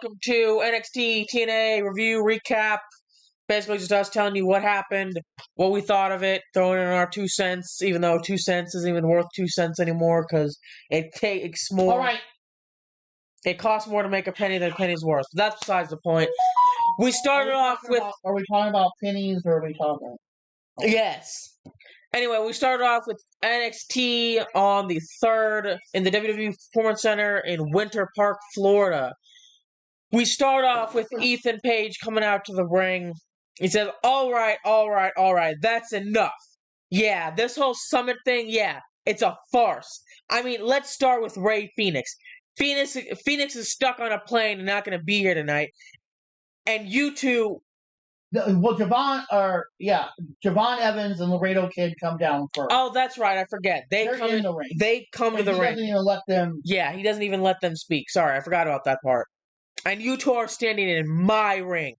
welcome to NXT TNA review recap. Basically, just us telling you what happened, what we thought of it, throwing in our 2 cents, even though 2 cents isn't even worth 2 cents anymore because it takes more. All right. It costs more to make a penny than a penny's worth. But that's besides the point. We started off with. Are we talking about pennies or are we talking about? Oh. Yes. Anyway, we started off with NXT on the 3rd in the WWE Performance Center in Winter Park, Florida. We start off with Ethan Page coming out to the ring. He says, all right, that's enough. Yeah, this whole summit thing, yeah, it's a farce. I mean, let's start with Rey Fenix. Phoenix is stuck on a plane and not going to be here tonight. And you two... Well, Javon Evans and Laredo Kid come down first. Oh, that's right. I forget. They're in the ring. They come to the ring. He doesn't even let them... Yeah, he doesn't even let them speak. Sorry, I forgot about that part. And you two are standing in my ring.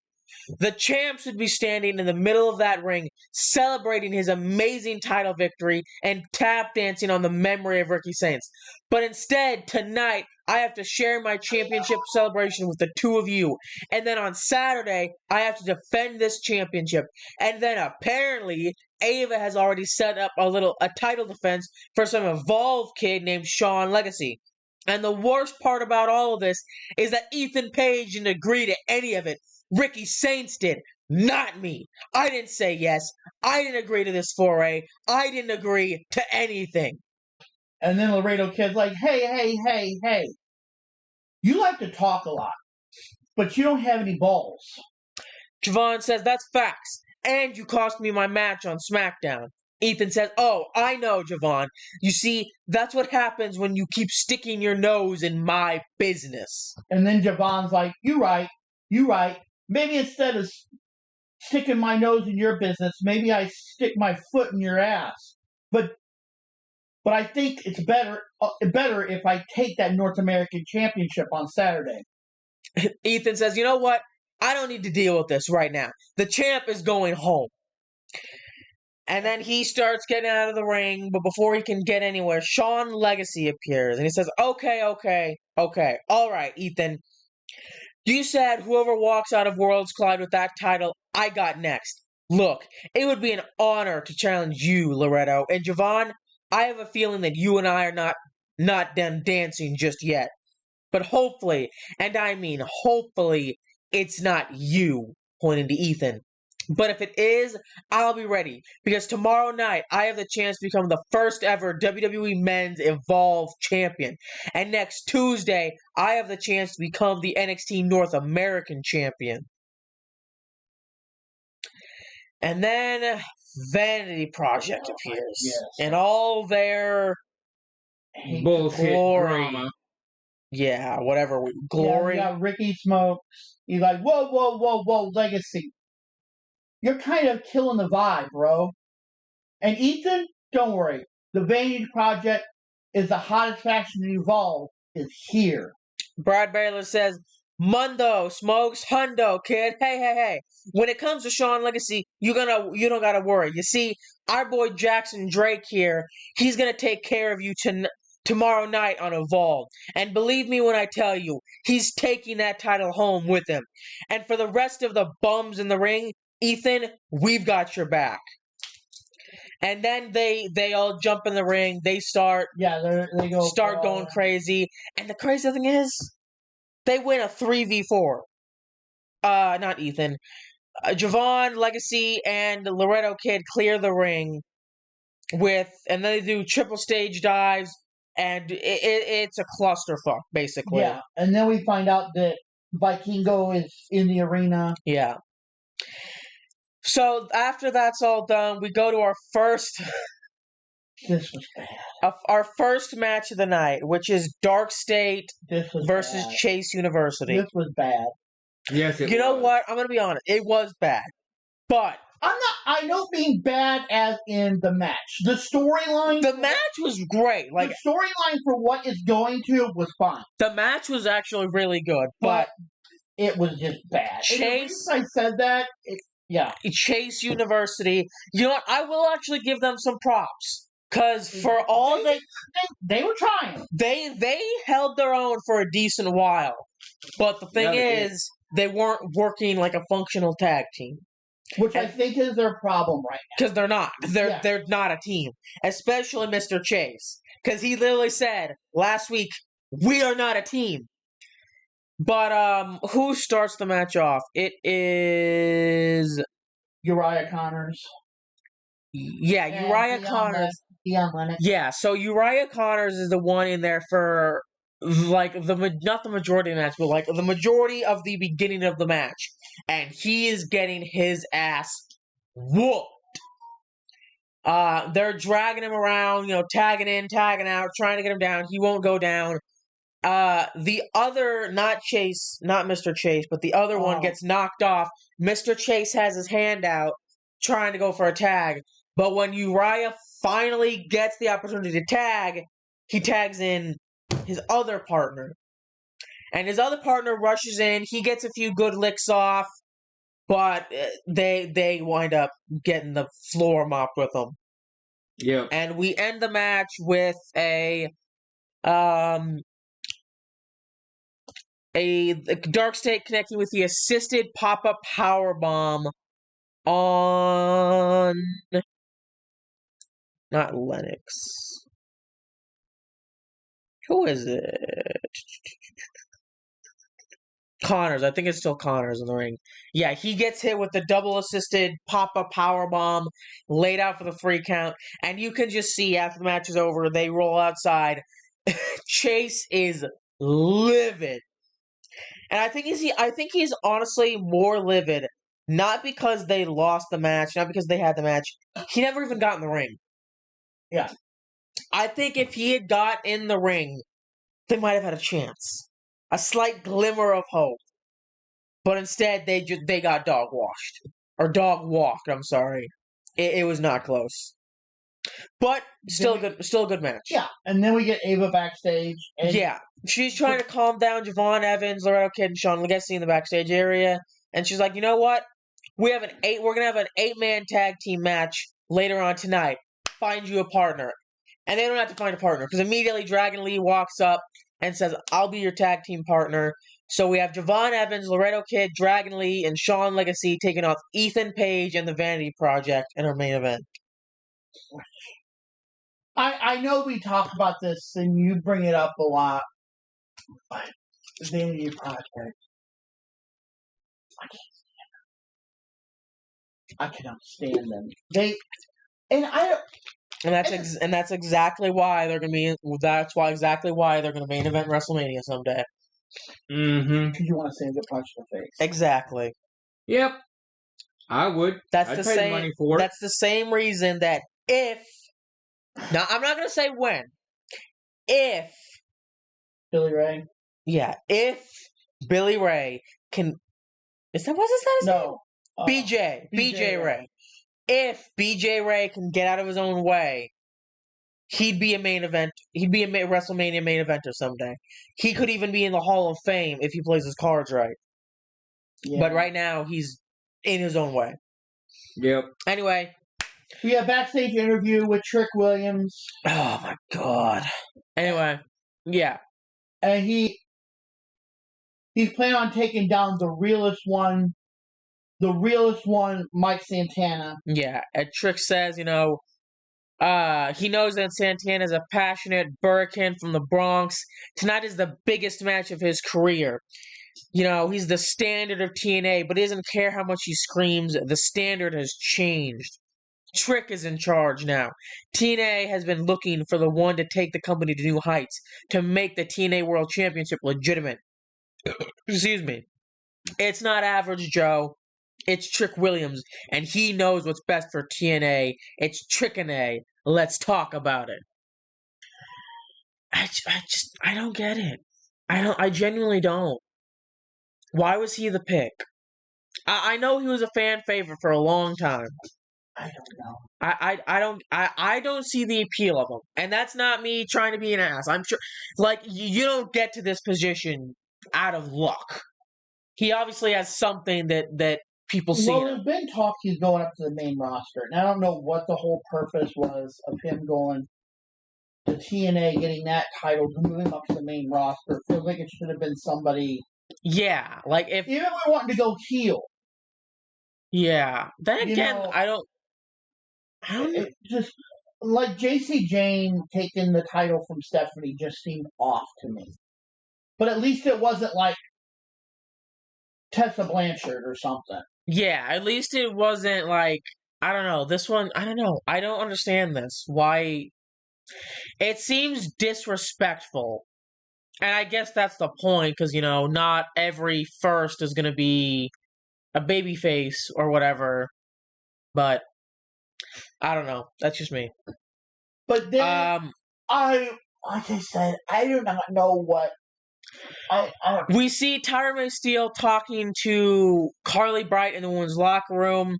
The champ should be standing in the middle of that ring, celebrating his amazing title victory and tap dancing on the memory of Ricky Saints. But instead, tonight, I have to share my championship celebration with the two of you. And then on Saturday, I have to defend this championship. And then apparently, Ava has already set up a title defense for some Evolve kid named Sean Legacy. And the worst part about all of this is that Ethan Page didn't agree to any of it. Ricky Saints did, not me. I didn't say yes. I didn't agree to this foray. I didn't agree to anything. And then Laredo Kid's like, hey. You like to talk a lot, but you don't have any balls. Javon says, that's facts. And you cost me my match on SmackDown. Ethan says, oh, I know, Javon. You see, that's what happens when you keep sticking your nose in my business. And then Javon's like, you right. Maybe instead of sticking my nose in your business, maybe I stick my foot in your ass. But I think it's better if I take that North American Championship on Saturday. Ethan says, you know what? I don't need to deal with this right now. The champ is going home. And then he starts getting out of the ring, but before he can get anywhere, Sean Legacy appears. And he says, okay. All right, Ethan. You said whoever walks out of Worlds Collide with that title, I got next. Look, it would be an honor to challenge you, Loretto. And Javon, I have a feeling that you and I are not done dancing just yet. But hopefully, and I mean hopefully, it's not you, pointing to Ethan. But if it is, I'll be ready. Because tomorrow night, I have the chance to become the first ever WWE Men's Evolve Champion. And next Tuesday, I have the chance to become the NXT North American Champion. And then Vanity Project appears. Yes. And all their bullshit glory. drama. Yeah, whatever. Glory. Yeah, Ricky Smokes. He's like, whoa, Legacy. You're kind of killing the vibe, bro. And Ethan, don't worry. The Vanity Project is the hottest faction to Evolve is here. Brad Baylor says, Mundo, Smokes, Hundo, kid. Hey. When it comes to Sean Legacy, you don't gotta worry. You see, our boy Jackson Drake here, he's gonna take care of you tomorrow night on Evolve. And believe me when I tell you, he's taking that title home with him. And for the rest of the bums in the ring, Ethan, we've got your back. And then they all jump in the ring. They start going crazy. And the crazy thing is, they win a 3v4. Not Ethan. Javon, Legacy, and Loretto Kid clear the ring and then they do triple stage dives, and it's a clusterfuck, basically. Yeah, and then we find out that Vikingo is in the arena. Yeah. So after that's all done, we go to our first. This was bad. Our first match of the night, which is Dark State versus bad. Chase University. This was bad. Yes, it was. You know what? I'm gonna be honest. It was bad, but I don't mean bad as in the match. The storyline. The match was great. Like the storyline for what it's going to was fine. The match was actually really good, but it was just bad. Chase. I said that. Yeah. Chase University. You know what? I will actually give them some props. Because for all they were trying. They held their own for a decent while. But the thing Yeah, is, they weren't working like a functional tag team. Which I think is their problem right now. Because they're not. Yeah. They're not a team. Especially Mr. Chase. Because he literally said last week, we are not a team. But who starts the match off? It is Uriah Connors. Yeah, And Uriah Dion Connors. Dion Lennox. Yeah, so Uriah Connors is the one in there for like not the majority of the match, but like the majority of the beginning of the match, and he is getting his ass whooped. They're dragging him around, tagging in, tagging out, trying to get him down. He won't go down. The other, not Mr. Chase, but the other one gets knocked off. Mr. Chase has his hand out, trying to go for a tag. But when Uriah finally gets the opportunity to tag, he tags in his other partner. And his other partner rushes in. He gets a few good licks off, but they wind up getting the floor mopped with them. Yeah. And we end the match with a Dark State connecting with the assisted pop-up powerbomb on not Lennox. Who is it? Connors. I think it's still Connors in the ring. Yeah, he gets hit with the double assisted pop-up powerbomb laid out for the free count. And you can just see after the match is over, they roll outside. Chase is livid. And I think he's honestly more livid, not because they lost the match, not because they had the match. He never even got in the ring. Yeah. I think if he had got in the ring, they might have had a chance. A slight glimmer of hope. But instead, they got dog washed. Or dog walked, I'm sorry. It was not close. But still a good match. Yeah, and then we get Ava backstage. And yeah, she's trying to calm down Javon Evans, Laredo Kid, and Sean Legacy in the backstage area, and she's like, you know what? We're gonna have an 8-man tag team match later on tonight. Find you a partner, and they don't have to find a partner because immediately Dragon Lee walks up and says, "I'll be your tag team partner." So we have Javon Evans, Laredo Kid, Dragon Lee, and Sean Legacy taking off Ethan Page and the Vanity Project in our main event. I know we talk about this and you bring it up a lot, but the Vanity Project, I cannot stand them. That's exactly why they're gonna be. Exactly why they're gonna main event WrestleMania someday. Mm-hmm. Because you want to send a punch in the face. Exactly. Yep. I would. I'd pay money for it. That's the same reason that if. Now, I'm not going to say when. If. Billy Ray? Yeah. If Billy Ray can. What's his name? No. BJ Ray. If BJ Ray can get out of his own way, he'd be a main event. He'd be a WrestleMania main eventer someday. He could even be in the Hall of Fame if he plays his cards right. Yeah. But right now, he's in his own way. Yep. Anyway. We have backstage interview with Trick Williams. Oh my god. Anyway, yeah. And he's planning on taking down the realest one, Mike Santana. Yeah, and Trick says, he knows that Santana is a passionate Burrican from the Bronx. Tonight is the biggest match of his career. He's the standard of TNA, but he doesn't care how much he screams. The standard has changed. Trick is in charge now. TNA has been looking for the one to take the company to new heights, to make the TNA World Championship legitimate. Excuse me. It's not average Joe. It's Trick Williams, and he knows what's best for TNA. It's Trick-N-A. Let's talk about it. I don't get it. I genuinely don't. Why was he the pick? I know he was a fan favorite for a long time. I don't know. I don't see the appeal of him. And that's not me trying to be an ass. I'm sure, you don't get to this position out of luck. He obviously has something that people see. Well, there's been talk he's going up to the main roster. And I don't know what the whole purpose was of him going to TNA, getting that title, to move him up to the main roster. It feels like it should have been somebody Yeah, like if even if we wanted to go heel. Yeah. Then again, I don't just like JC Jane taking the title from Stephanie just seemed off to me. But at least it wasn't like Tessa Blanchard or something. Yeah, at least it wasn't like, I don't know, this one, I don't know. I don't understand this. Why? It seems disrespectful. And I guess that's the point, because, not every first is going to be a babyface or whatever. But, I don't know. That's just me. But then, like I said, I do not know what. We see Tyra May Steele talking to Carly Bright in the women's locker room.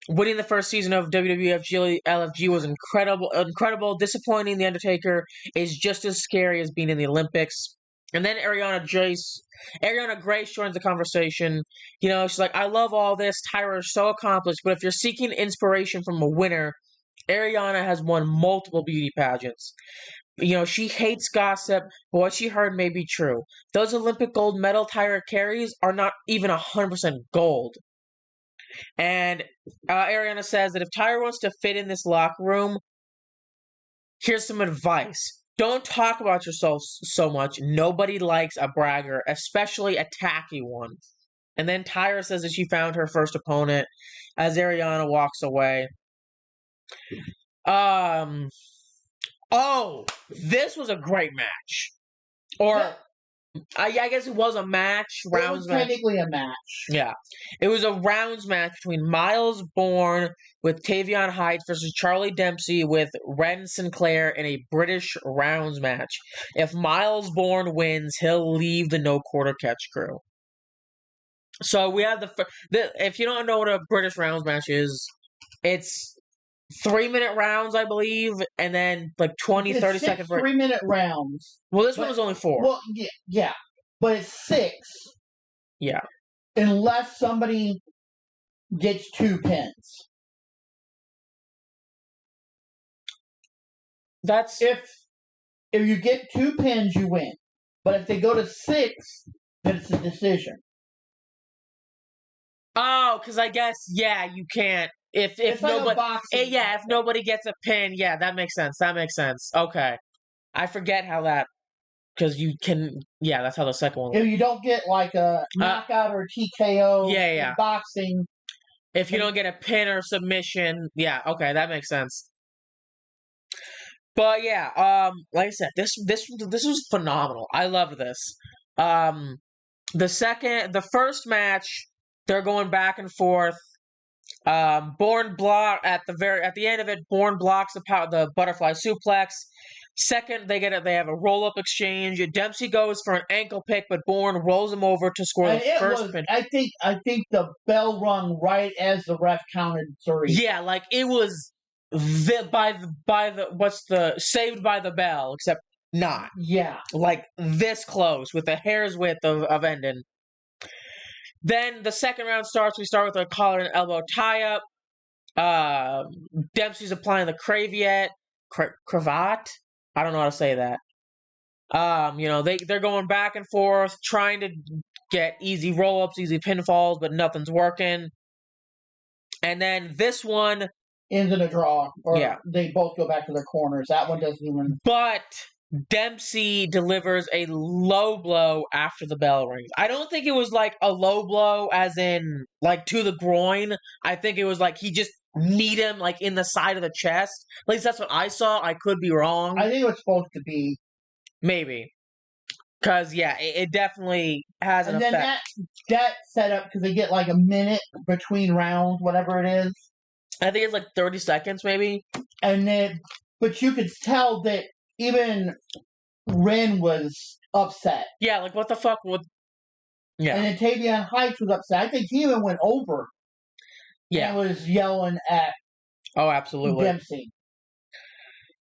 Winning the first season of WWF LFG was incredible. Disappointing. The Undertaker is just as scary as being in the Olympics. And then Ariana Grace joins the conversation. She's like, I love all this. Tyra is so accomplished, but if you're seeking inspiration from a winner, Ariana has won multiple beauty pageants. She hates gossip, but what she heard may be true. Those Olympic gold medal Tyra carries are not even 100% gold. And Ariana says that if Tyra wants to fit in this locker room, here's some advice. Don't talk about yourself so much. Nobody likes a bragger, especially a tacky one. And then Tyra says that she found her first opponent as Ariana walks away. Oh, this was a great match. Or, I guess it was a match. It was technically a match. Yeah. It was a rounds match between Miles Bourne with Tavion Heights versus Charlie Dempsey with Ren Sinclair in a British rounds match. If Miles Bourne wins, he'll leave the No Quarter Catch crew. So we have if you don't know what a British rounds match is, it's 3-minute rounds, I believe, and then like 20, 30 second 3-minute rounds. Well, this one was only 4. Well, yeah, but it's 6. Yeah. Unless somebody gets 2 pins. That's if you get 2 pins, you win. But if they go to 6, then it's a decision. Oh, because I guess you can't. If nobody, if nobody gets a pin, that makes sense. Okay, I forget how that, because you can. Yeah, that's how the second one. If you don't get like a knockout or a TKO in boxing, if you don't get a pin or submission, okay, that makes sense. But like I said, this was phenomenal. I love this. The first match, they're going back and forth. Bourne block at the end of it. Bourne blocks the butterfly suplex. Second, they have a roll up exchange. Dempsey goes for an ankle pick, but Bourne rolls him over to score the first pin. I think the bell rung right as the ref counted 3. Yeah, like it was Saved by the Bell, except not. Yeah, like this close with a hair's width of ending. Then the second round starts. We start with a collar and elbow tie-up. Dempsey's applying the cravat. I don't know how to say that. They're going back and forth, trying to get easy roll-ups, easy pinfalls, but nothing's working. And then this one ends in a draw. Or they both go back to their corners. That one doesn't even... But Dempsey delivers a low blow after the bell rings. I don't think it was like a low blow as in like to the groin. I think it was like he just kneed him like in the side of the chest. At least that's what I saw. I could be wrong. I think it was supposed to be. Maybe. Because, it definitely has an effect. And then that setup, because they get like a minute between rounds, whatever it is. I think it's like 30 seconds, maybe. And then, but you could tell that even Ren was upset. Yeah, like what the fuck would... Yeah. And then Tavion Heights was upset. I think he even went over. Yeah. And was yelling at... Oh, absolutely. Dempsey.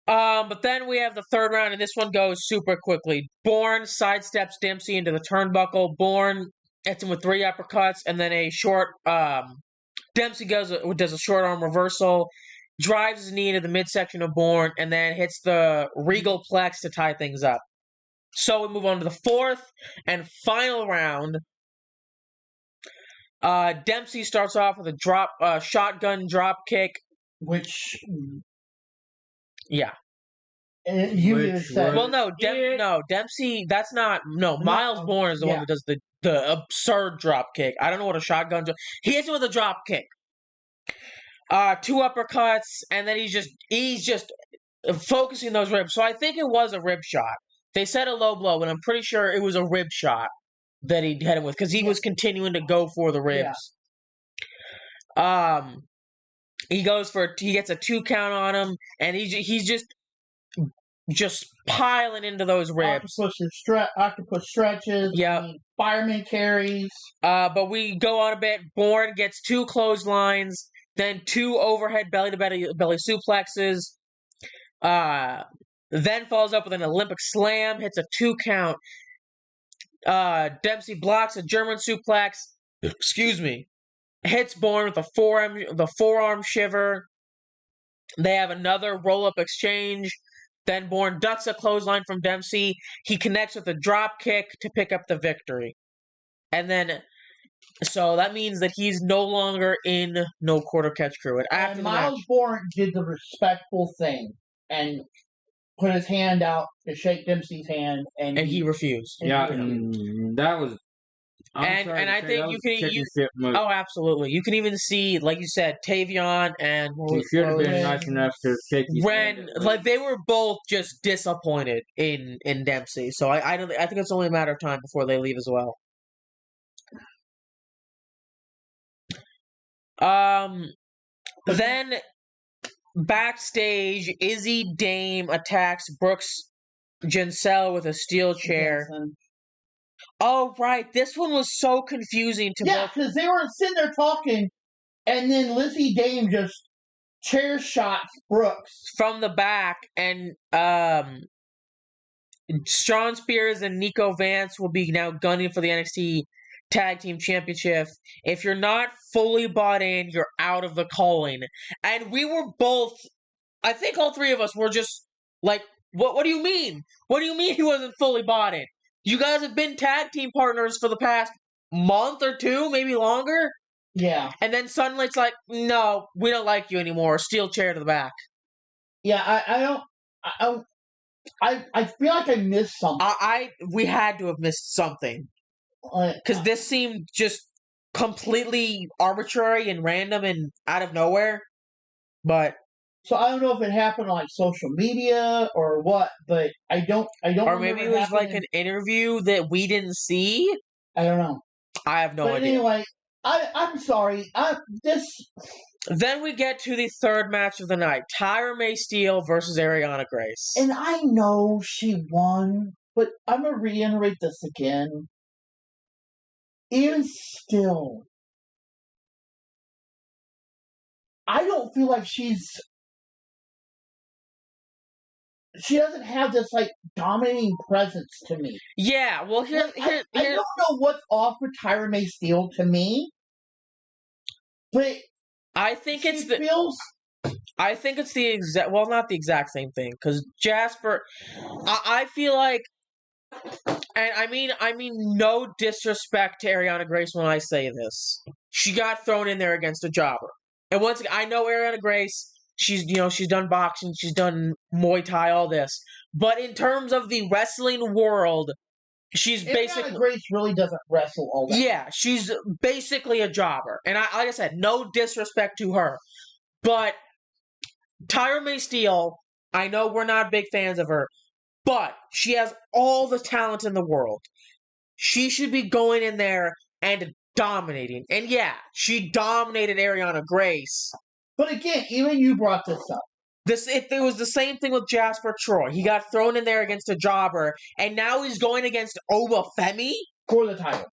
But then we have the third round, and this one goes super quickly. Bourne sidesteps Dempsey into the turnbuckle. Bourne hits him with 3 uppercuts, and then a short... Dempsey does a short arm reversal, drives his knee into the midsection of Bourne, and then hits the regal plex to tie things up. So we move on to the fourth and final round. Dempsey starts off with a shotgun drop kick, which yeah. You even said, well, no, Dempsey. That's not Miles Bourne is the one that does the absurd drop kick. I don't know what a shotgun. He hits it with a drop kick. 2 uppercuts, and then he's just focusing those ribs. So I think it was a rib shot. They said a low blow, but I'm pretty sure it was a rib shot that he hit him with because he was continuing to go for the ribs. Yeah. He gets a 2 count on him, and he's just piling into those ribs. Octopus stretches. Yeah. Fireman carries. But we go on a bit. Bourne gets 2 clotheslines, then 2 overhead belly to belly suplexes. Then follows up with an Olympic slam, hits a 2 count. Dempsey blocks a German suplex. Excuse me. Hits Bourne with the forearm shiver. They have another roll-up exchange. Then Bourne ducks a clothesline from Dempsey. He connects with a drop kick to pick up the victory. And then, so that means that he's no longer in No Quarter Catch Crew. And Miles Bourne did the respectful thing and put his hand out to shake Dempsey's hand, and he refused. Yeah, that was. And I think oh, absolutely. You can even see, like you said, Tavion and he should have been nice enough to shake his hand. Like they were both just disappointed in Dempsey. So I think it's only a matter of time before they leave as well. Then backstage, Izzy Dame attacks Brooks Jinsel with a steel chair. Oh, right. This one was so confusing to me. Yeah, because they were sitting there talking, and then Lizzie Dame just chair shots Brooks from the back, and Shawn Spears and Nico Vance will be now gunning for the NXT Tag Team Championship. If you're not fully bought in, you're out of the calling. And we were both, I think all 3 of us were just like, what do you mean? What do you mean he wasn't fully bought in? You guys have been tag team partners for the past month or 2, maybe longer. Yeah. And then suddenly it's like, no, we don't like you anymore. Steel chair to the back. Yeah, I feel like I missed something. We had to have missed something. Because this seemed just completely arbitrary and random and out of nowhere. But so I don't know if it happened on like social media or what, but I don't. Or maybe it was like an interview that we didn't see. I don't know. I have no idea. But anyway, I'm sorry. Then we get to the 3rd match of the night: Tyra May Steele versus Ariana Grace. And I know she won, but I'm gonna reiterate this again. Even still, I don't feel like she doesn't have this like dominating presence to me. Yeah, well, here I don't know what's off with Tyra May Steele to me, but I think I think it's the exact. Well, not the exact same thing because Jasper. I feel like. And I mean no disrespect to Ariana Grace when I say this. She got thrown in there against a jobber. And once again, I know Ariana Grace, she's done boxing, she's done Muay Thai, all this. But in terms of the wrestling world, she's basically Ariana Grace really doesn't wrestle all that. Yeah, she's basically a jobber. And like I said, no disrespect to her. But Tyra May Steele, I know we're not big fans of her. But she has all the talent in the world. She should be going in there and dominating. And yeah, she dominated Ariana Grace. But again, even you brought this up. It was the same thing with Jasper Troy. He got thrown in there against a jobber, and now he's going against Oba Femi for the title.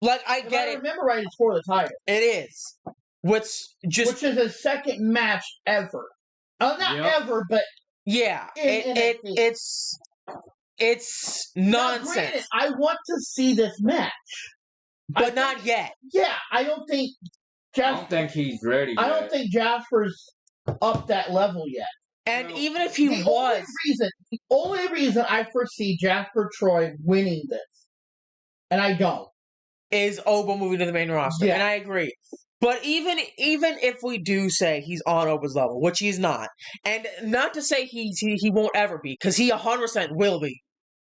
Like, I get it. I remember right, it's for the title. It is. Which is his 2nd match ever. Not ever, but yeah, it's nonsense. Granted, I want to see this match, but not yet. Yeah, I don't think he's ready. I don't think Jasper's up that level yet. And even if he was... The only reason I foresee Jasper Troy winning this, and I don't, is Oba moving to the main roster. Yeah. And I agree. But even if we do say he's on Oba's level, which he's not, and not to say he won't ever be, because he 100% will be.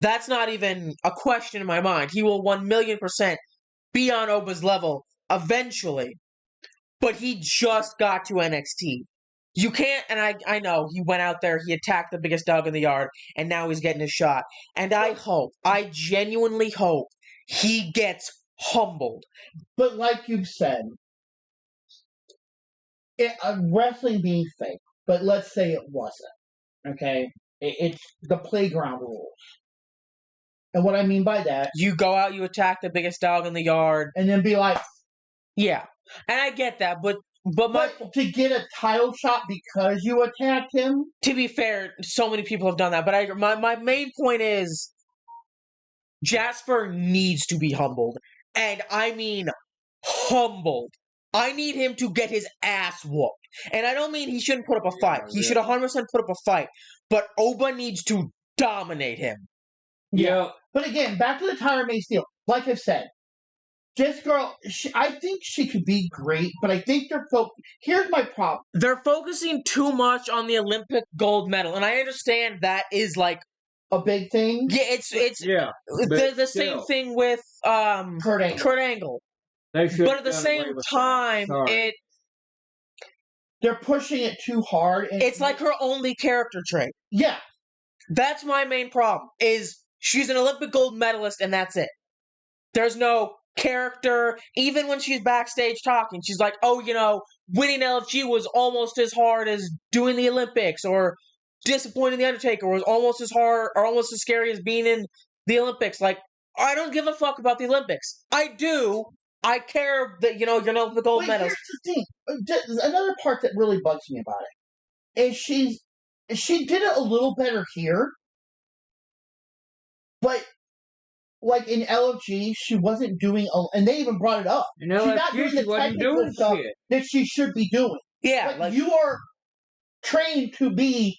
That's not even a question in my mind. He will 1,000,000% be on Oba's level eventually. But he just got to NXT. You can't, and I know, he went out there, he attacked the biggest dog in the yard, and now he's getting a shot. And I genuinely hope he gets humbled. But like you said, wrestling being fake, but let's say it wasn't, okay? It's the playground rules. And what I mean by that... You go out, you attack the biggest dog in the yard. And then be like... Yeah. And I get that, but to get a title shot because you attacked him? To be fair, so many people have done that, but my main point is Jasper needs to be humbled. And I mean humbled. I need him to get his ass whooped. And I don't mean he shouldn't put up a fight. He should 100% put up a fight. But Oba needs to dominate him. Yeah. But again, back to the Tyra May Steele. Like I said, this girl, I think she could be great, but I think here's my problem. They're focusing too much on the Olympic gold medal, and I understand that is like a big thing. Yeah, it's the same thing with Kurt Angle. But at the same time, they're pushing it too hard. And it's like her only character trait. Yeah. That's my main problem, is she's an Olympic gold medalist, and that's it. There's no character. Even when she's backstage talking, she's like, oh, winning LFG was almost as hard as doing the Olympics, or disappointing the Undertaker was almost as hard or almost as scary as being in the Olympics. Like, I don't give a fuck about the Olympics. I do. I care that, you're an Olympic gold medalist. Here's the thing. Another part that really bugs me about it is she did it a little better here, but like in LFG, she wasn't doing, and they even brought it up. She's not doing the technical stuff that she should be doing. Yeah, like you are trained to be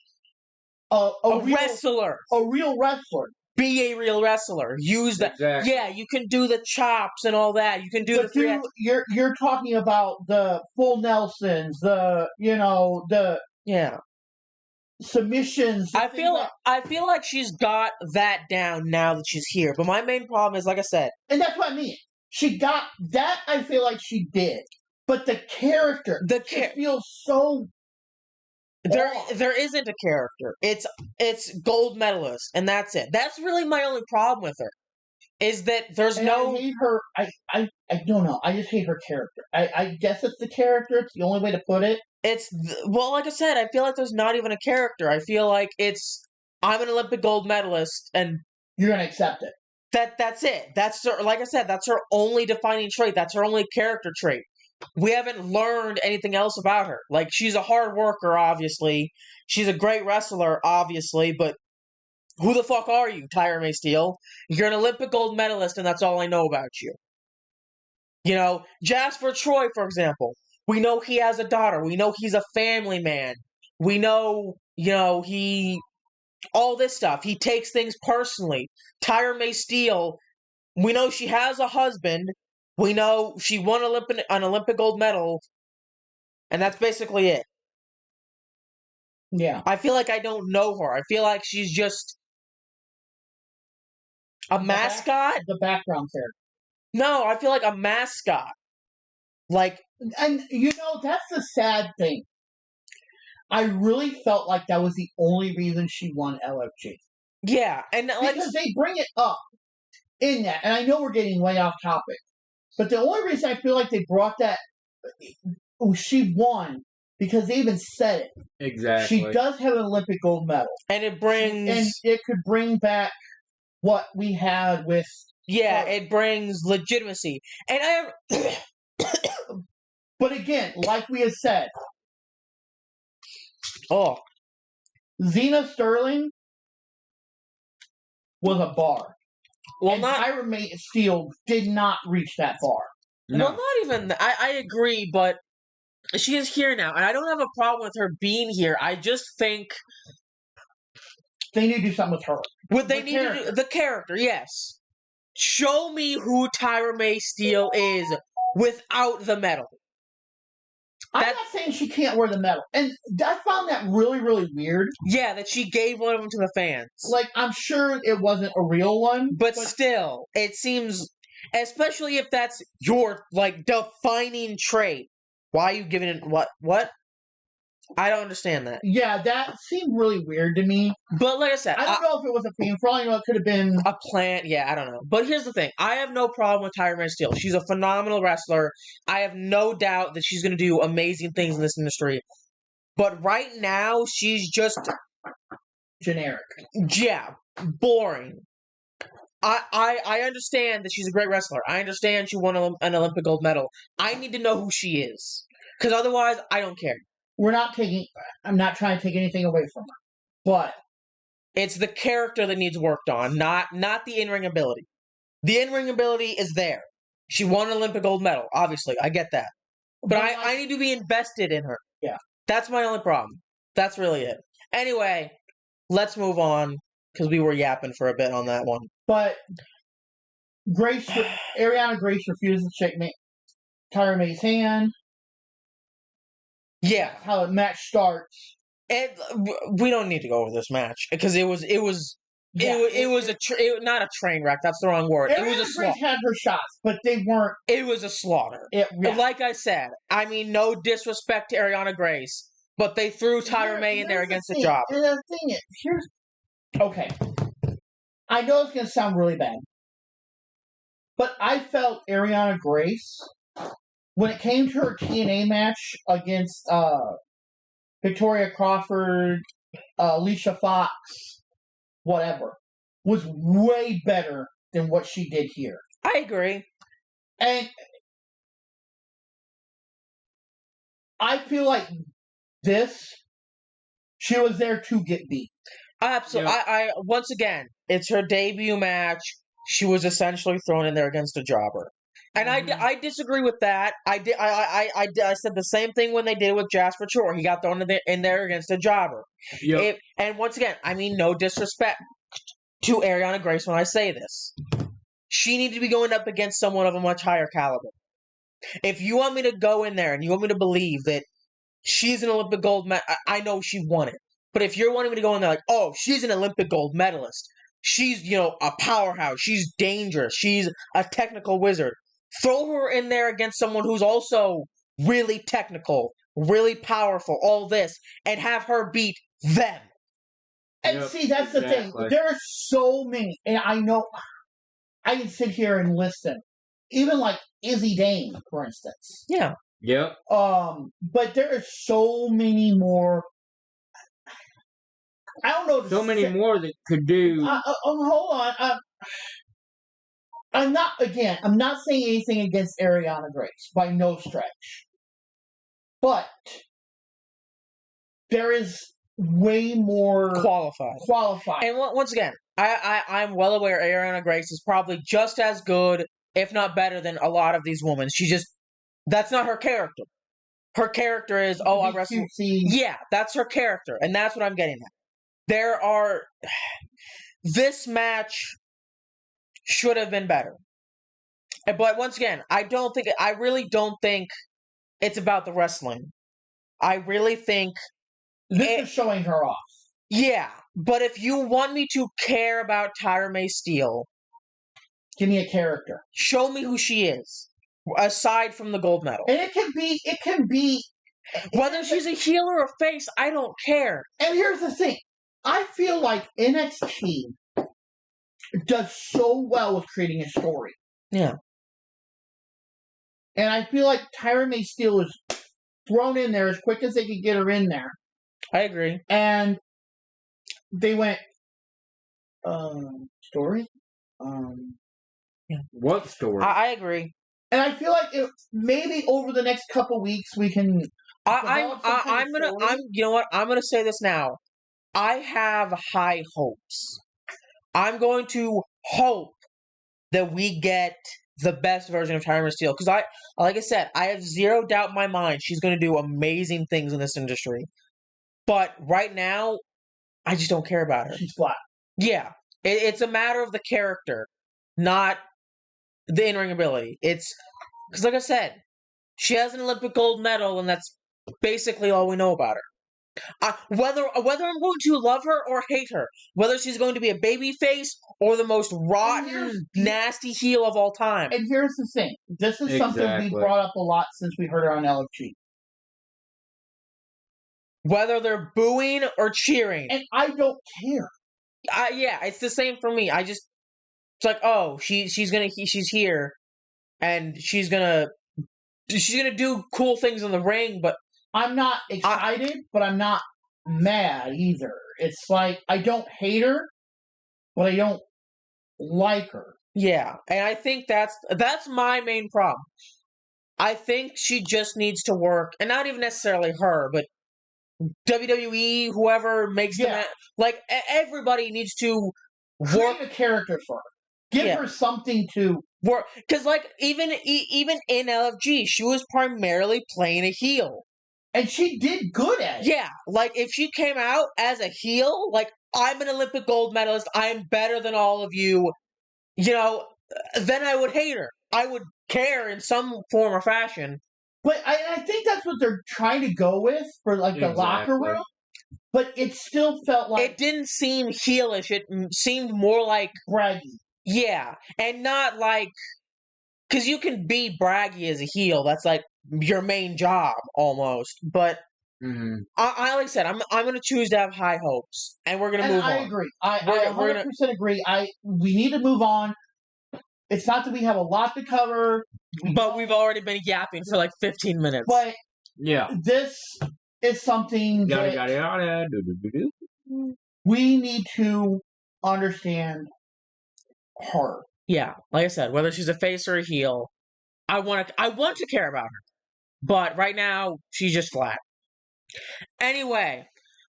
a real wrestler, a real wrestler. Be a real wrestler. Use that. Exactly. Yeah, you can do the chops and all that. You can do You're talking about the full Nelsons, the submissions. I feel like she's got that down now that she's here. But my main problem is, like I said, and that's what I mean. She got that. I feel like she did, but the character, feels so. There isn't a character. It's gold medalist, and that's it. That's really my only problem with her. Is that there's no. I hate her. I don't know. I just hate her character. I guess it's the character. It's the only way to put it. Like I said, I feel like there's not even a character. I feel like I'm an Olympic gold medalist, and you're gonna accept it. That's it. That's her, like I said, that's her only defining trait. That's her only character trait. We haven't learned anything else about her. Like, she's a hard worker, obviously. She's a great wrestler, obviously, but who the fuck are you, Tyra May Steele? You're an Olympic gold medalist, and that's all I know about you. Jasper Troy, for example. We know he has a daughter. We know he's a family man. We know, all this stuff. He takes things personally. Tyra May Steele, we know she has a husband. We know she won an Olympic gold medal. And that's basically it. Yeah. I feel like I don't know her. I feel like she's just a mascot. The background character. No, I feel like a mascot. And that's the sad thing. I really felt like that was the only reason she won LFG. Yeah, and because they bring it up in that, and I know we're getting way off topic, but the only reason I feel like they brought that, she won because they even said it. Exactly. She does have an Olympic gold medal, and it could bring back what we had with. Yeah, it brings legitimacy, and But again, like we have said, Xena Sterling was a bar. Well, Tyra May Steele did not reach that bar. No. Well, not even. I agree, but She is here now, and I don't have a problem with her being here. I just think they need to do something with her. To do the character, yes. Show me who Tyra May Steele is without the medal. I'm not saying she can't wear the medal. And I found that really, really weird. Yeah, that she gave one of them to the fans. Like, I'm sure it wasn't a real one. But still, it seems, especially if that's your, like, defining trait. Why are you giving it, what? I don't understand that. Yeah, that seemed really weird to me. But like I said, I don't know if it was a thing. For all you know, it could have been a plant. Yeah, I don't know. But here's the thing: I have no problem with Tyra May Steele. She's a phenomenal wrestler. I have no doubt that she's going to do amazing things in this industry. But right now, she's just generic. Yeah, boring. I understand that she's a great wrestler. I understand she won an Olympic gold medal. I need to know who she is, because otherwise, I don't care. I'm not trying to take anything away from her, but it's the character that needs worked on, not the in-ring ability. The in-ring ability is there. She won an Olympic gold medal, obviously. I get that. But I need to be invested in her. Yeah. That's my only problem. That's really it. Anyway, let's move on, because we were yapping for a bit on that one. But Ariana Grace refuses to shake Tyra May's hand. Yeah. That's how the match starts. We don't need to go over this match, because it was not a train wreck. That's the wrong word. It was a slaughter. Grace had her shots, but they weren't. It was a slaughter. Like I said, I mean, no disrespect to Ariana Grace, but they threw Tyra May in there against the job. And the thing is, okay. I know it's going to sound really bad, but I felt Ariana Grace, when it came to her TNA match against Victoria Crawford, Alicia Fox, whatever, was way better than what she did here. I agree. And I feel like she was there to get beat. Absolutely. Yeah. I once again, it's her debut match. She was essentially thrown in there against a jobber. And I disagree with that. I said the same thing when they did it with Jasper Shore. He got thrown in there against a jobber. Yep. And once again, I mean no disrespect to Ariana Grace when I say this. She needed to be going up against someone of a much higher caliber. If you want me to go in there and you want me to believe that she's an Olympic gold medalist, I know she won it. But if you're wanting me to go in there like, oh, she's an Olympic gold medalist, she's, a powerhouse, she's dangerous, she's a technical wizard, throw her in there against someone who's also really technical, really powerful, all this, and have her beat them. And see, that's the thing. There are so many, and I know I can sit here and listen. Even like Izzy Dane, for instance. Yeah. Yep. But there are so many more. I don't know. So many more that could do. Hold on. I'm not saying anything against Ariana Grace by no stretch. But there is way more qualified. And once again, I'm well aware Ariana Grace is probably just as good, if not better, than a lot of these women. That's not her character. Her character is, I wrestle. Cutesy. Yeah, that's her character, and that's what I'm getting at. This match should have been better. But once again, I really don't think it's about the wrestling. I really think this is showing her off. Yeah, but if you want me to care about Tyra May Steele, give me a character. Show me who she is, aside from the gold medal. And it can be whether she's a heel or a face, I don't care. And here's the thing. I feel like NXT does so well with creating a story. Yeah. And I feel like Tyra May Steele is thrown in there as quick as they could get her in there. I agree. And they went, story? Yeah. What story? I agree. And I feel like maybe over the next couple weeks we can. I'm gonna say this now. I have high hopes. I'm going to hope that we get the best version of Tyra Steele. Because like I said, I have zero doubt in my mind she's going to do amazing things in this industry. But right now, I just don't care about her. She's flat. Yeah. It's a matter of the character, not the in-ring ability. It's because, like I said, she has an Olympic gold medal, and that's basically all we know about her. Whether I'm going to love her or hate her, whether she's going to be a baby face or the most rotten, nasty heel of all time. And here's the thing. This is something we brought up a lot since we heard her on LFG. Whether they're booing or cheering. And I don't care. Yeah, it's the same for me. It's like, oh, she's here, and she's gonna do cool things in the ring, but I'm not excited, but I'm not mad either. It's like I don't hate her, but I don't like her. Yeah, and I think that's my main problem. I think she just needs to work, and not even necessarily her, but WWE, whoever makes them, like everybody needs to create a character for her. Give her something to work, because like even in LFG, she was primarily playing a heel, and she did good at it. Yeah, like if she came out as a heel, like I'm an Olympic gold medalist, I'm better than all of you, then I would hate her. I would care in some form or fashion. But I think that's what they're trying to go with for like the locker room. But it still felt like it didn't seem heelish. It seemed more like braggy. Yeah, and not like because you can be braggy as a heel. That's like your main job almost. But I like I said, I'm going to choose to have high hopes, and we're going to move on. I agree. I 100% agree. We need to move on. It's not that we have a lot to cover. But we've already been yapping for like 15 minutes. But this is something we need to understand her. Yeah, like I said, whether she's a face or a heel, I want to care about her. But right now, she's just flat. Anyway,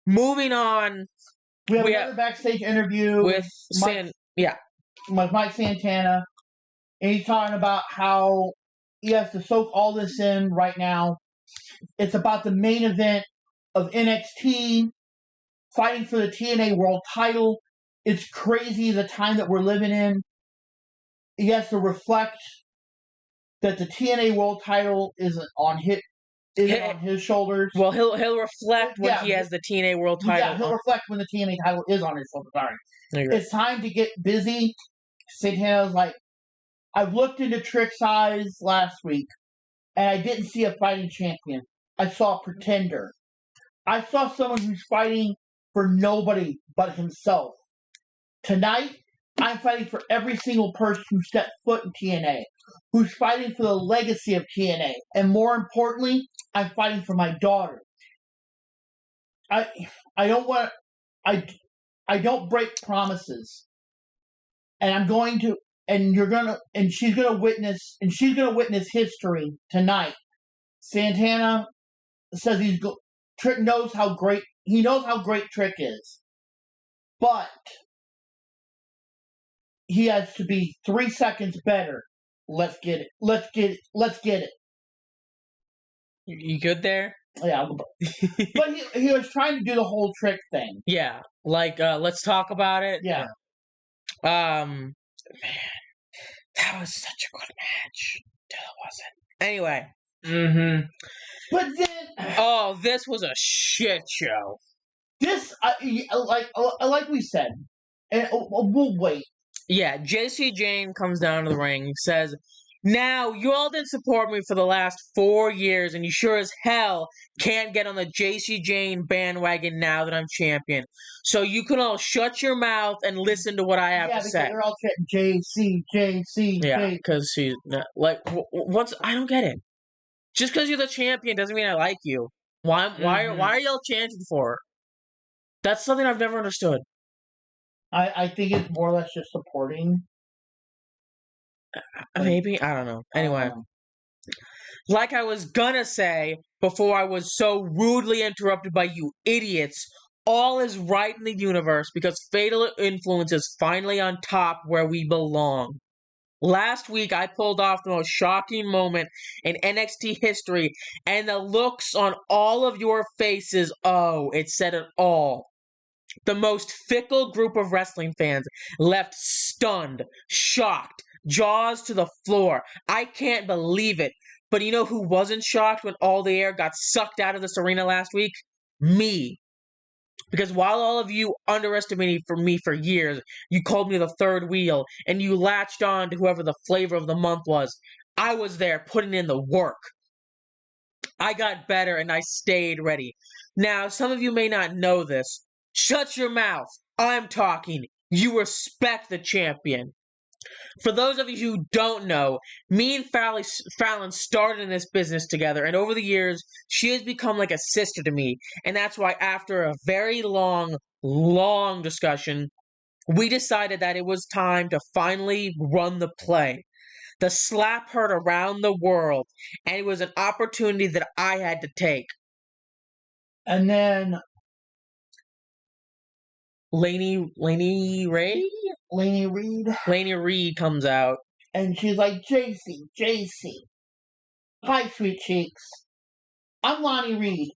moving on. We have another backstage interview with Mike Santana. And he's talking about how he has to soak all this in right now. It's about the main event of NXT, fighting for the TNA World Title. It's crazy the time that we're living in. He has to reflect that the TNA World Title isn't on his shoulders. Well, he'll reflect when he has the TNA World Title. Yeah, he'll reflect when the TNA title is on his shoulders. Sorry. It's time to get busy. Santana's like, I've looked into Trick's eyes last week, and I didn't see a fighting champion. I saw a pretender. I saw someone who's fighting for nobody but himself. Tonight, I'm fighting for every single person who stepped foot in TNA, who's fighting for the legacy of TNA, and more importantly, I'm fighting for my daughter. I don't break promises, and I'm going to. And she's gonna witness history tonight. Santana says Trick knows how great Trick is, but he has to be 3 seconds better. Let's get it. You good there? Yeah, but he was trying to do the whole Trick thing. Yeah, like let's talk about it. Yeah. Man, that was such a good match. It wasn't. Anyway. But then, this was a shit show. This, like we said, and we'll wait. Yeah, JC Jane comes down to the ring, says, "Now, you all didn't support me for the last 4 years, and you sure as hell can't get on the JC Jane bandwagon now that I'm champion. So you can all shut your mouth and listen to what I have to say." Yeah, they're all chanting JC. Yeah, because she's like, I don't get it. Just because you're the champion doesn't mean I like you. Why are y'all chanting for her? That's something I've never understood. I think it's more or less just supporting. Maybe? I don't know. Anyway. Like I was gonna say before I was so rudely interrupted by you idiots, all is right in the universe because Fatal Influence is finally on top where we belong. Last week, I pulled off the most shocking moment in NXT history, and the looks on all of your faces, oh, it said it all. The most fickle group of wrestling fans left stunned, shocked, jaws to the floor. I can't believe it. But you know who wasn't shocked when all the air got sucked out of this arena last week? Me. Because while all of you underestimated me for years, you called me the third wheel, and you latched on to whoever the flavor of the month was, I was there putting in the work. I got better and I stayed ready. Now, some of you may not know this. Shut your mouth. I'm talking. You respect the champion. For those of you who don't know, me and Fallon started in this business together, and over the years, she has become like a sister to me. And that's why, after a very long discussion, we decided that it was time to finally run the play. The slap heard around the world, and it was an opportunity that I had to take. And then Laney Reed comes out. And she's like, JC. Hi, sweet cheeks. I'm Lonnie Reed.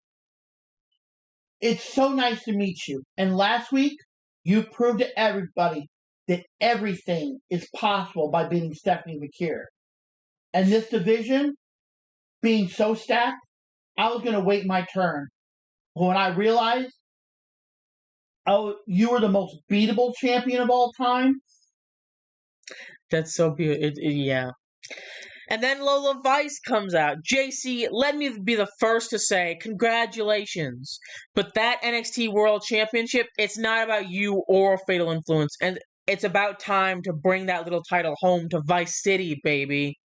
It's so nice to meet you. And last week, you proved to everybody that everything is possible by beating Stephanie McCure. And this division, being so stacked, I was going to wait my turn. When I realized you were the most beatable champion of all time. That's so beautiful. Yeah. And then Lola Vice comes out. JC, let me be the first to say congratulations. But that NXT World Championship, it's not about you or Fatal Influence. And it's about time to bring that little title home to Vice City, baby.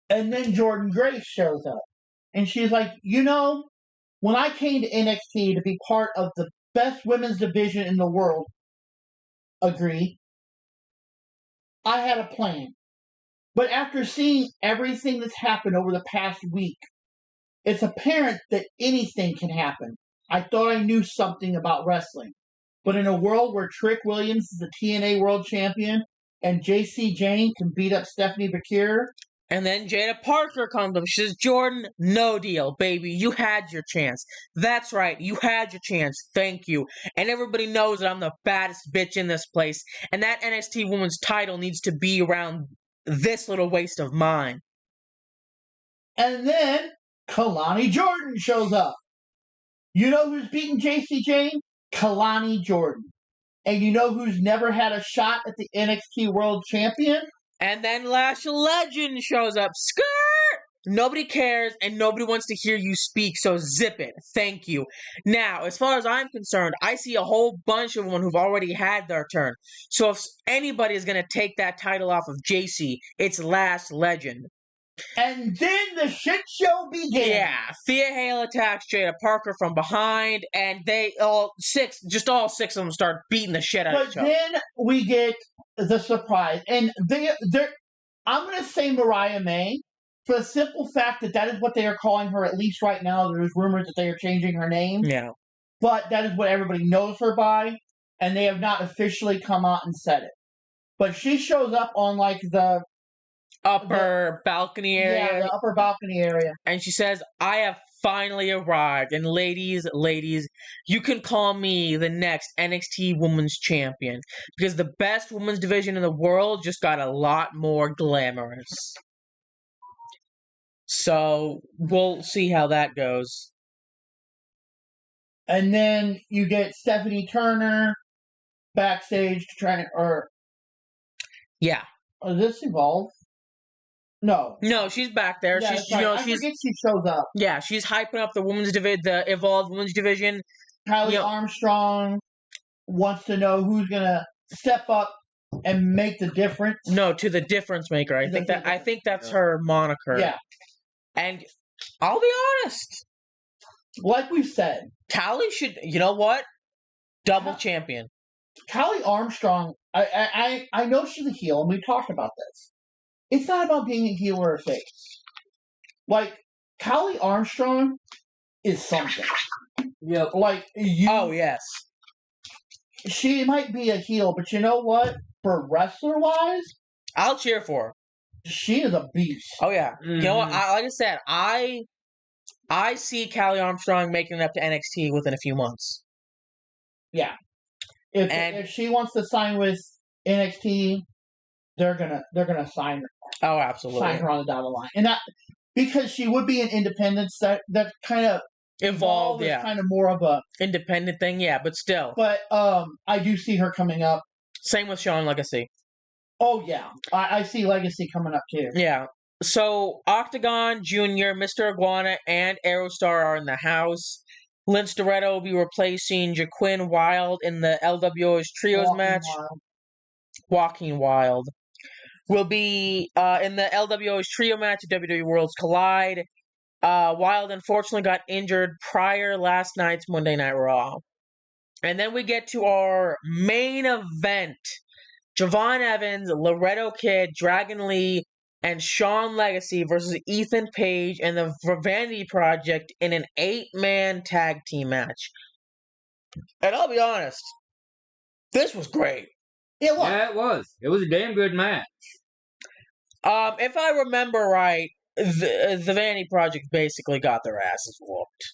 And then Jordan Grace shows up. And she's like, when I came to NXT to be part of the best women's division in the world, agree, I had a plan. But after seeing everything that's happened over the past week, it's apparent that anything can happen. I thought I knew something about wrestling. But in a world where Trick Williams is the TNA World Champion and JC Jane can beat up Stephanie McCure. And then Jada Parker comes up. She says, Jordan, no deal, baby. You had your chance. That's right. You had your chance. Thank you. And everybody knows that I'm the baddest bitch in this place. And that NXT Women's title needs to be around this little waist of mine. And then Kalani Jordan shows up. You know who's beaten JC Jane? Kalani Jordan. And you know who's never had a shot at the NXT World Champion? And then Lash Legend shows up. Skirt! Nobody cares and nobody wants to hear you speak, so zip it. Thank you. Now, as far as I'm concerned, I see a whole bunch of women who've already had their turn. So if anybody is going to take that title off of JC, it's Lash Legend. And then the shit show begins. Yeah, Thea Hale attacks Jada Parker from behind, and all six of them start beating the shit out of each other. But then we get the surprise, and I'm going to say Mariah May, for the simple fact that is what they are calling her, at least right now. There's rumors that they are changing her name. Yeah. But that is what everybody knows her by, and they have not officially come out and said it. But she shows up on, like, the upper balcony area. Yeah, the upper balcony area. And she says, I have finally arrived. And ladies, you can call me the next NXT Women's Champion. Because the best women's division in the world just got a lot more glamorous. So, we'll see how that goes. And then you get Stephanie Turner backstage trying to... Yeah. Is this Evolve? No, she's back there. Yeah, she's, I forget she shows up. Yeah, she's hyping up the the Evolved Women's Division. Kylie Armstrong wants to know who's gonna step up and make the difference. No, to the difference maker. I think that's her moniker. Yeah, and I'll be honest. Like we've said, Kylie should. You know what? Double champion. Kylie Armstrong. I know she's a heel, and we've talked about this. It's not about being a heel or a face. Like, Kylie Armstrong is something. Yeah. Like, oh, yes. She might be a heel, but you know what? For wrestler-wise, I'll cheer for her. She is a beast. Oh yeah. Mm-hmm. You know what? Like I said, I see Callie Armstrong making it up to NXT within a few months. Yeah. If she wants to sign with NXT, they're gonna sign her. Oh, absolutely. Sign her on the dotted line, and that because she would be an independence that kind of evolved. Is Yeah, kind of more of a independent thing. Yeah, but still. But I do see her coming up. Same with Sean Legacy. Oh yeah, I see Legacy coming up too. Yeah. So Octagon Jr., Mr. Iguana, and Aerostar are in the house. Lince Dorado will be replacing Jaquin Wild in the LWO's Trios match. Walking Wild will be in the LWO's Trio match at WWE Worlds Collide. Wild unfortunately got injured prior last night's Monday Night Raw. And then we get to our main event. Javon Evans, Laredo Kid, Dragon Lee, and Sean Legacy versus Ethan Page and the Vanity Project in an 8-man tag team match. And I'll be honest, this was great. It was. Yeah, it was. It was a damn good match. If I remember right, the Vanity Project basically got their asses whooped.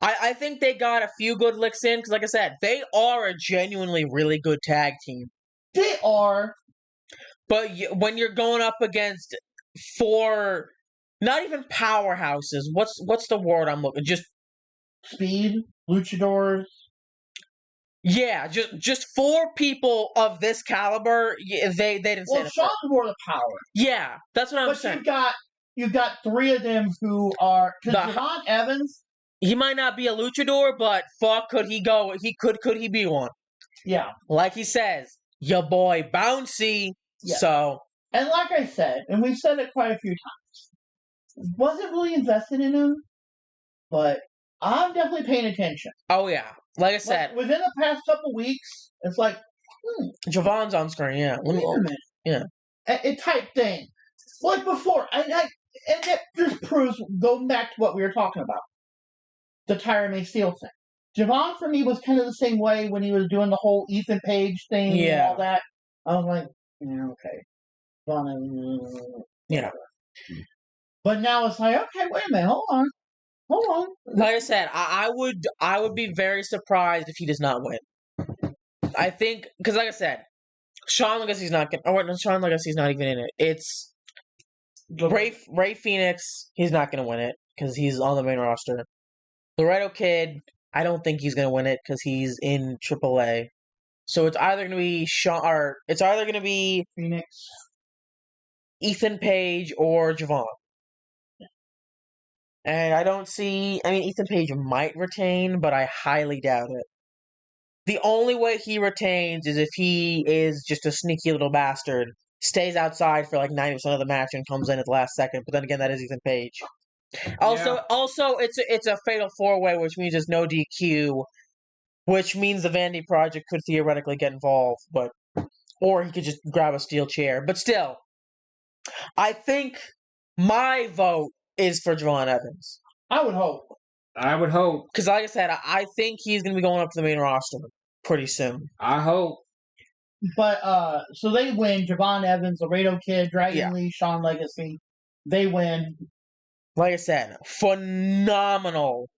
I think they got a few good licks in, because like I said, they are a genuinely really good tag team. They are. But when you're going up against 4, not even powerhouses, what's the word I'm looking? Just speed, luchadors. Yeah, just 4 people of this caliber. They didn't. Well, Sean's more the power. Yeah, that's what I'm saying. But you've got 3 of them who are Javon Evans. He might not be a luchador, but fuck, could he go? Could he be one? Yeah, like he says, your boy bouncy. Yeah. So, and like I said, and we've said it quite a few times, wasn't really invested in him, but I'm definitely paying attention. Oh yeah, like I said, within the past couple weeks, it's like Javon's on screen. Yeah, wait a minute. Yeah, a type thing like before, and that just proves going back to what we were talking about, the Tyra May Steele thing. Javon for me was kind of the same way when he was doing the whole Ethan Page thing and all that. I was like, yeah, okay. Yeah. But now it's like, okay, wait a minute, hold on. Like I said, I would be very surprised if he does not win. I think, because like I said, Sean Legacy's not going. Oh, Sean Legacy's not even in it. It's Ray Phoenix. He's not going to win it because he's on the main roster. Laredo Kid, I don't think he's going to win it because he's in AAA. So it's either going to be Sean, or it's either going to be Phoenix, Ethan Page, or Javon. And I don't see. I mean, Ethan Page might retain, but I highly doubt it. The only way he retains is if he is just a sneaky little bastard, stays outside for like 90% of the match and comes in at the last second. But then again, that is Ethan Page. Also, it's a fatal 4-way, which means there's no DQ, which means the Vanity Project could theoretically get involved, or he could just grab a steel chair. But still, I think my vote is for Javon Evans. I would hope. Because like I said, I think he's going to be going up to the main roster pretty soon. I hope. But, so they win. Javon Evans, Laredo Kid, Dragon Lee, Sean Legacy. They win. Like I said, phenomenal.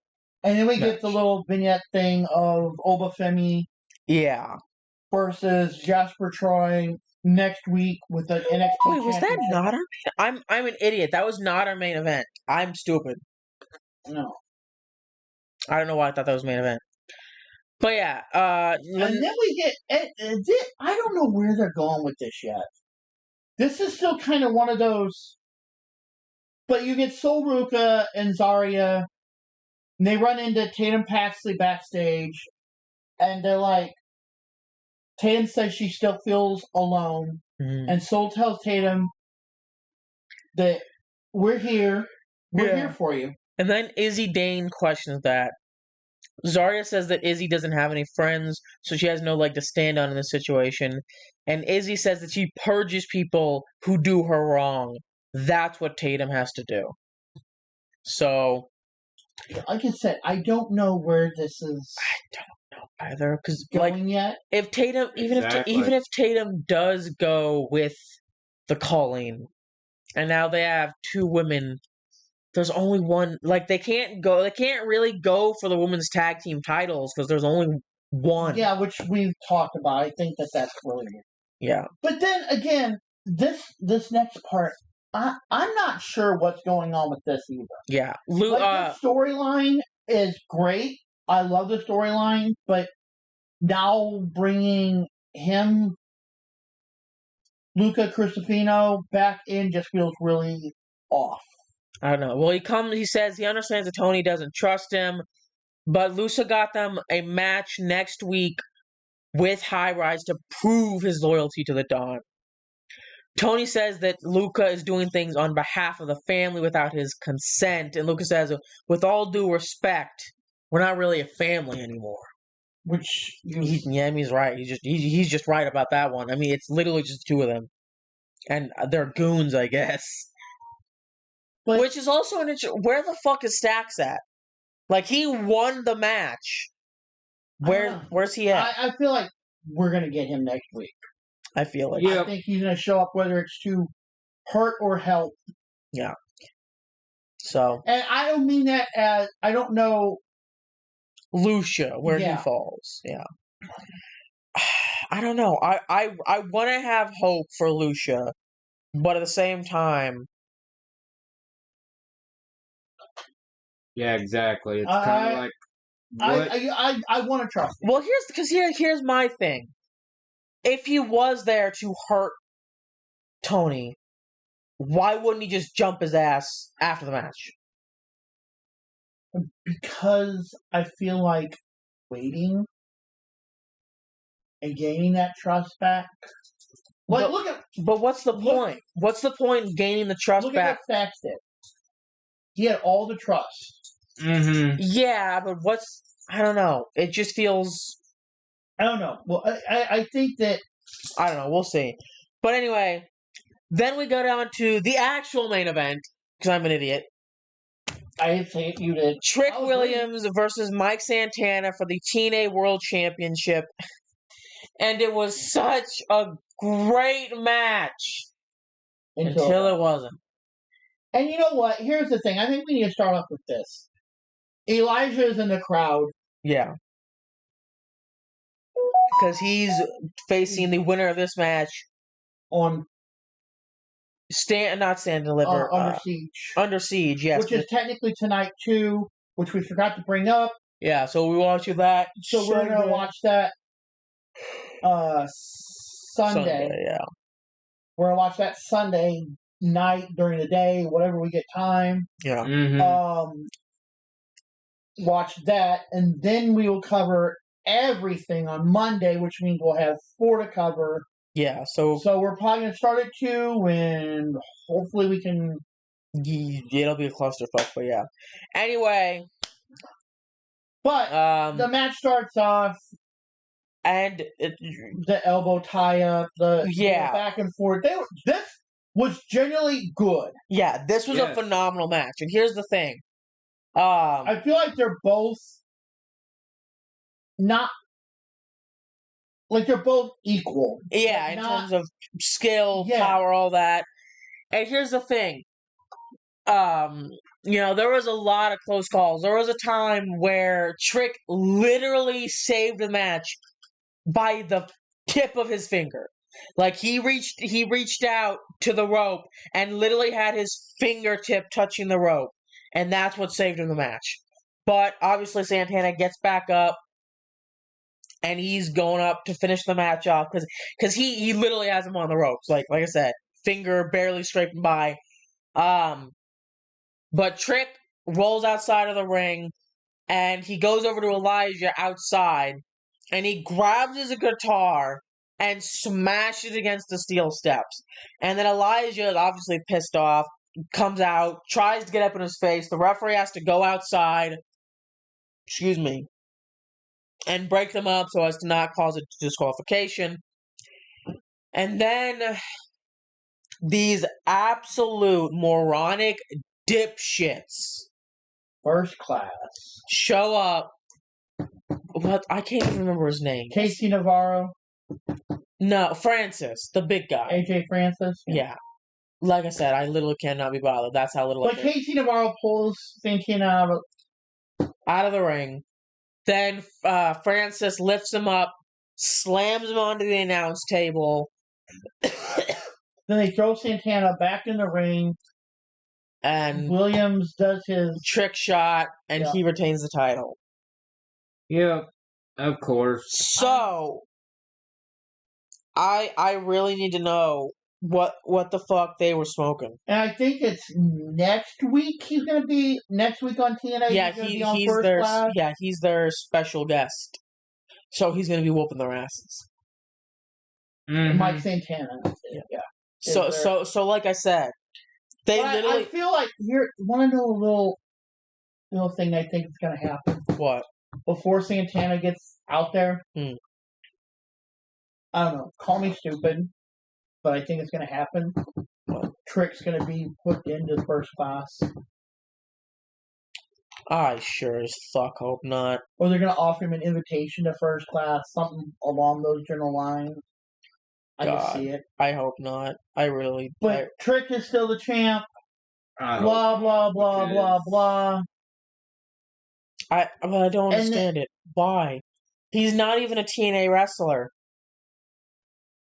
And then we get the little vignette thing of Obafemi. Yeah. Versus Jasper Troy next week with the NXT. Wait, was that not our? I'm an idiot. That was not our main event. I'm stupid. No. I don't know why I thought that was main event. But yeah, and then we get. I don't know where they're going with this yet. This is still kind of one of those. But you get Sol Ruka and Zarya, and they run into Tatum Paxley backstage, and they're like, Tatum says she still feels alone, and Sol tells Tatum that we're here for you. And then Izzy Dane questions that. Zarya says that Izzy doesn't have any friends, so she has no leg to stand on in this situation. And Izzy says that she purges people who do her wrong. That's what Tatum has to do. So, like I said, I don't know where this is. I don't know either, because going yet. If Tatum, even if Tatum does go with the Colleen. And now they have 2 women. There's only one. Like, they can't really go for the women's tag team titles because there's only one. Yeah, which we've talked about. I think that's brilliant. Yeah. But then again, this next part, I'm not sure what's going on with this either. Yeah. The storyline is great. I love the storyline, but now bringing him, Luca Cristofino, back in just feels really off. I don't know. Well, he says he understands that Tony doesn't trust him, but Luca got them a match next week with High Rise to prove his loyalty to the Dawn. Tony says that Luca is doing things on behalf of the family without his consent, and Luca says, with all due respect, we're not really a family anymore. Which he's right. He's just right about that one. I mean, it's literally just 2 of them, and they're goons, I guess. But, which is also an interesting. Where the fuck is Stax at? Like, he won the match. Where's he at? I feel like we're gonna get him next week. I feel like I think he's gonna show up whether it's to hurt or help. Yeah. So. And I don't mean that as I don't know. Lucia, where he falls. Yeah. I don't know. I want to have hope for Lucia, but at the same time. Yeah, exactly. It's kind of like. What? I want to trust him. Well, here's my thing. If he was there to hurt Tony, why wouldn't he just jump his ass after the match? Because I feel like waiting and gaining that trust back. Like, but what's the point? What's the point in gaining the trust back? Look at what Stax did. He had all the trust. Mm-hmm. Yeah, but I don't know. It just feels. I don't know. Well, I think that. I don't know. We'll see. But anyway, then we go down to the actual main event, because I'm an idiot. I didn't say it, you did. Trick Williams versus Mike Santana for the TNA World Championship. And it was such a great match. Until it wasn't. And you know what? Here's the thing. I think we need to start off with this. Elijah is in the crowd. Yeah. Because he's facing the winner of this match on Under Siege. Under Siege, yes. Which is technically tonight too, which we forgot to bring up. Yeah, so we watch that. So we're gonna watch that Sunday. Yeah. We're gonna watch that Sunday night during the day, whatever we get time. Yeah. Mm-hmm. Watch that, and then we will cover everything on Monday, which means we'll have 4 to cover. Yeah, so we're probably going to start at 2, and hopefully we can. It'll be a clusterfuck, but yeah. Anyway, but the match starts off, and the elbow tie up, the back and forth. This was genuinely good. Yeah, this was a phenomenal match, and here's the thing. I feel like they're both not. Like, they're both equal. Yeah, in terms of skill, power, all that. And here's the thing. There was a lot of close calls. There was a time where Trick literally saved the match by the tip of his finger. Like, he reached out to the rope and literally had his fingertip touching the rope. And that's what saved him the match. But, obviously, Santana gets back up. And he's going up to finish the match off because he literally has him on the ropes. Like I said, finger barely scraping by. But Trick rolls outside of the ring, and he goes over to Elijah outside, and he grabs his guitar and smashes it against the steel steps. And then Elijah is obviously pissed off, comes out, tries to get up in his face. The referee has to go outside. Excuse me. And break them up so as to not cause a disqualification. And then these absolute moronic dipshits. First class. Show up. What? I can't even remember his name. Casey Navarro. No, Francis, the big guy. AJ Francis. Yeah. Like I said, I literally cannot be bothered. That's how little. But Casey Navarro pulls Santana out of the ring. Then Francis lifts him up, slams him onto the announce table. Then they throw Santana back in the ring. And Williams does his trick shot, and he retains the title. Yeah, of course. So, I really need to know what the fuck they were smoking. And I think it's next week he's going to be, next week on TNA. Yeah, he's their special guest. So he's going to be whooping their asses. Mm-hmm. Mike Santana. Yeah. So like I said, I feel like you want to know a little thing I think is going to happen. What? Before Santana gets out there, I don't know. Call me stupid, but I think it's going to happen. Trick's going to be put into first class. I sure as fuck hope not. Or they're going to offer him an invitation to first class, something along those general lines. I can see it. I hope not. I really. But Trick is still the champ. Blah blah blah blah blah. I don't understand it. Why? He's not even a TNA wrestler.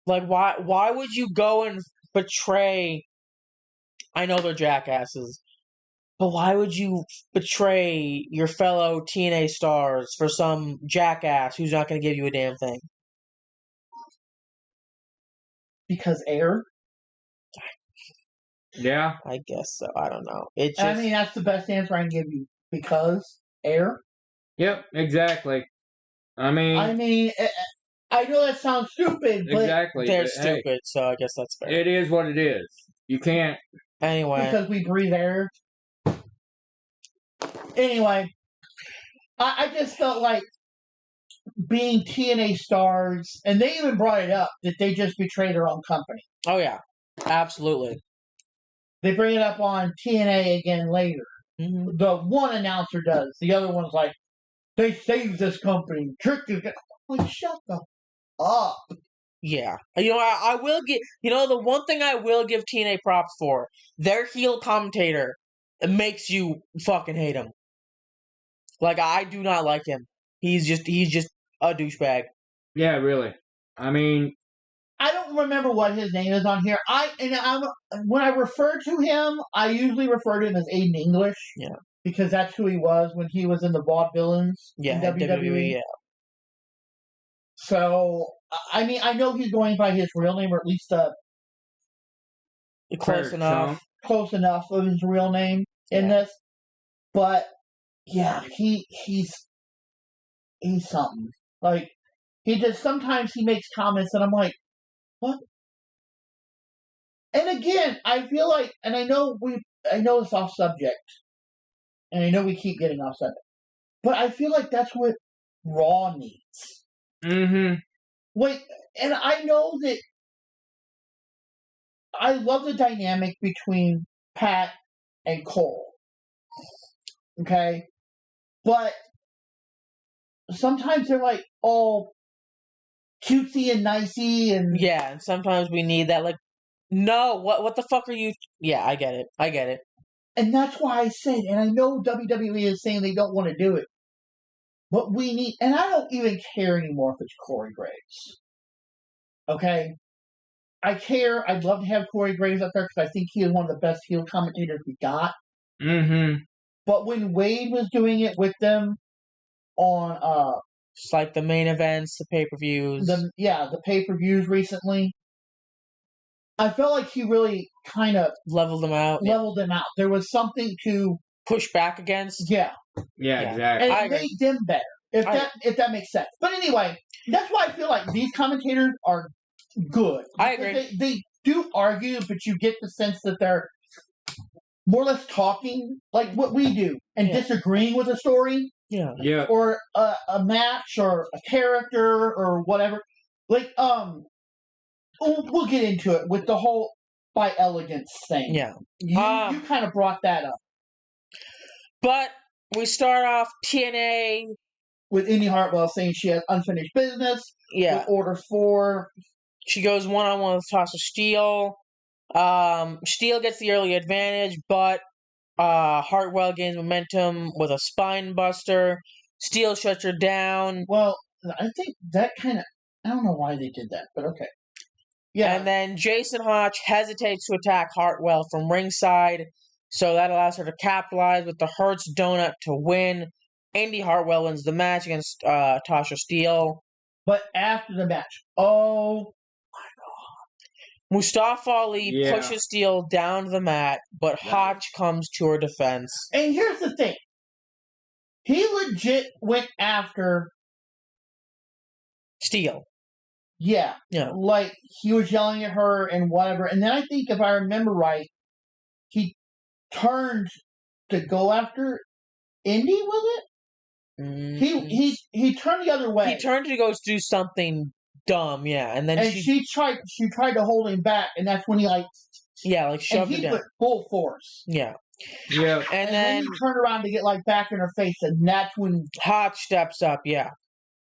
Like, why would you go and betray... I know they're jackasses, but why would you betray your fellow TNA stars for some jackass who's not going to give you a damn thing? Because air? Yeah. I guess so. I don't know. I mean, that's the best answer I can give you. Because air? Yep, exactly. I mean, I know that sounds stupid, but... Exactly. They're stupid, so I guess that's fair. It is what it is. You can't... Anyway. Because we breathe air. Anyway. I just felt like being TNA stars, and they even brought it up, that they just betrayed their own company. Oh, yeah. Absolutely. They bring it up on TNA again later. Mm-hmm. The one announcer does. The other one's like, they saved this company. Tricked you. Like, shut the up. Yeah. I will give... the one thing I will give TNA props for, their heel commentator makes you fucking hate him. Like, I do not like him. He's just a douchebag. Yeah, really. I mean... I don't remember what his name is on here. When I refer to him, I usually refer to him as Aiden English. Yeah. Because that's who he was when he was in the Vaudevillains in WWE. Yeah. So, I mean, I know he's going by his real name, or at least close enough of his real name in this. But yeah, he's something. Like, sometimes he makes comments and I'm like, what? And again, I feel like, and I know it's off subject, and I know we keep getting off subject, but I feel like that's what Raw needs. Mm-hmm. Wait, and I know that I love the dynamic between Pat and Cole. Okay? But sometimes they're like all cutesy and nicey and... Yeah, and sometimes we need that, like, no, what the fuck are you... Yeah, I get it. And that's why I said, and I know WWE is saying they don't want to do it, but we need... And I don't even care anymore if it's Corey Graves. Okay? I care. I'd love to have Corey Graves up there because I think he is one of the best heel commentators we got. Mm-hmm. But when Wade was doing it with them on... It's like the main events, the pay-per-views. The pay-per-views recently. I felt like he really kind of... Leveled them out. There was something to... push back against. Yeah. Yeah, exactly. And it made them better, if that makes sense. But anyway, that's why I feel like these commentators are good. I agree. They do argue, but you get the sense that they're more or less talking like what we do and disagreeing with a story. Yeah. Yeah. Or a match or a character or whatever. Like, we'll get into it with the whole by elegance thing. Yeah. You kind of brought that up. But we start off TNA with Indy Hartwell saying she has unfinished business. Yeah. With Order 4. She goes one-on-one with Tasha Steele. Steele gets the early advantage, but Hartwell gains momentum with a spine buster. Steele shuts her down. Well, I think that kind of... I don't know why they did that, but okay. Yeah. And then Jason Hotch hesitates to attack Hartwell from ringside, so that allows her to capitalize with the Hertz Donut to win. Indy Hartwell wins the match against Tasha Steele. But after the match, oh Mustafa Ali pushes Steele down the mat, but Hotch comes to her defense. And here's the thing. He legit went after Steele. Yeah. Like, he was yelling at her and whatever. And then I think, if I remember right, he turned to go after Indy, was it? Mm-hmm. He turned the other way. He turned to go do something dumb, and then she tried to hold him back, and that's when he shoved it down. He put full force. Yeah. And then he turned around to get back in her face, and that's when Hotch steps up. Yeah.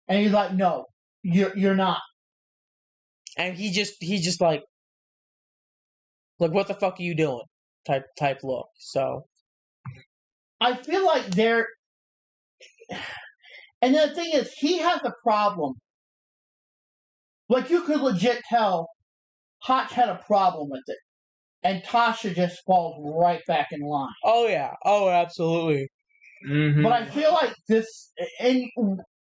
And he's like, "No, you're not." And he just like, what the fuck are you doing? Type look. So I feel like they're. And the thing is, he has a problem. Like, you could legit tell Hotch had a problem with it. And Tasha just falls right back in line. Oh, yeah. Oh, absolutely. Mm-hmm. But I feel like this, and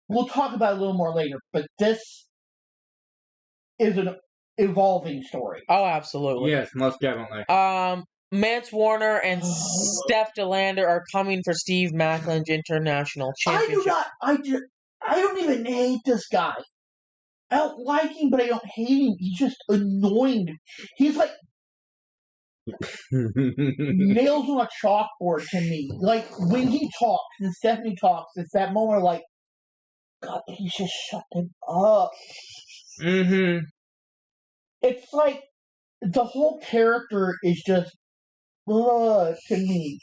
we'll talk about it a little more later, but this is an evolving story. Oh, absolutely. Yes, most definitely. Mance Warner and Steph DeLander are coming for Steve Maclin's International Championship. I don't even hate this guy. I don't like him, but I don't hate him. He's just annoying. He's like nails on a chalkboard to me. Like, when he talks and Stephanie talks, it's that moment of God, please just shut him up. Mm-hmm. It's like the whole character is just to me.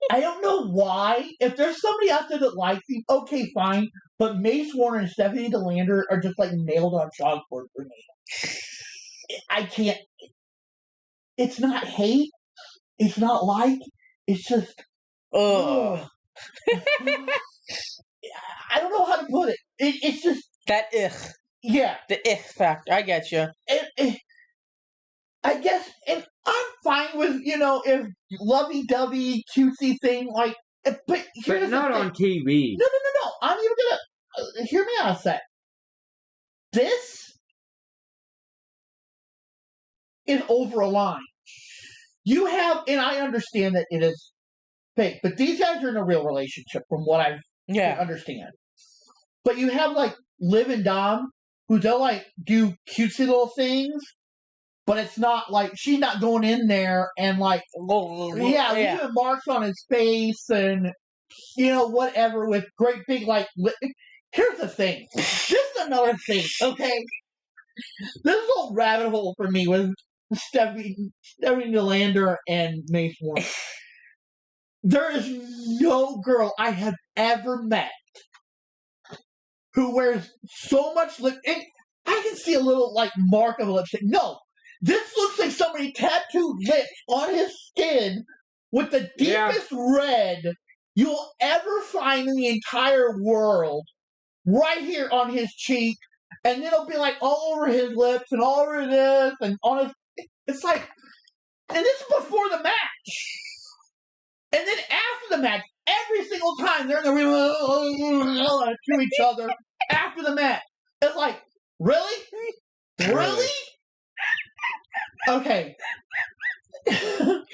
I don't know why. If there's somebody out there that likes him, okay, fine. But Mace Warner and Stephanie DeLander are just nailed on chalkboard for me. I can't. It's not hate. It's not it's just. Ugh. I don't know how to put it. It's just. That Yeah. The factor. I get you. I guess, and I'm fine with, if lovey-dovey, cutesy thing, but not on TV. No. I'm even gonna, hear me out a sec. This is over a line. You have, and I understand that it is fake, but these guys are in a real relationship from what I understand. But you have, Liv and Dom, who they'll, do cutesy little things, but it's not she's not going in there and leaving marks on his face and, whatever with great big, here's the thing. Just another thing, okay? This little rabbit hole for me was Stephanie DeLander and Mace Warner. There is no girl I have ever met who wears so much lip. I can see a little, mark of a lipstick. No. This looks like somebody tattooed lips on his skin with the deepest red you'll ever find in the entire world, right here on his cheek, and then it'll be all over his lips and all over this and on his. It's and this is before the match, and then after the match, every single time they're in the ring to each other after the match. It's really, really. Okay.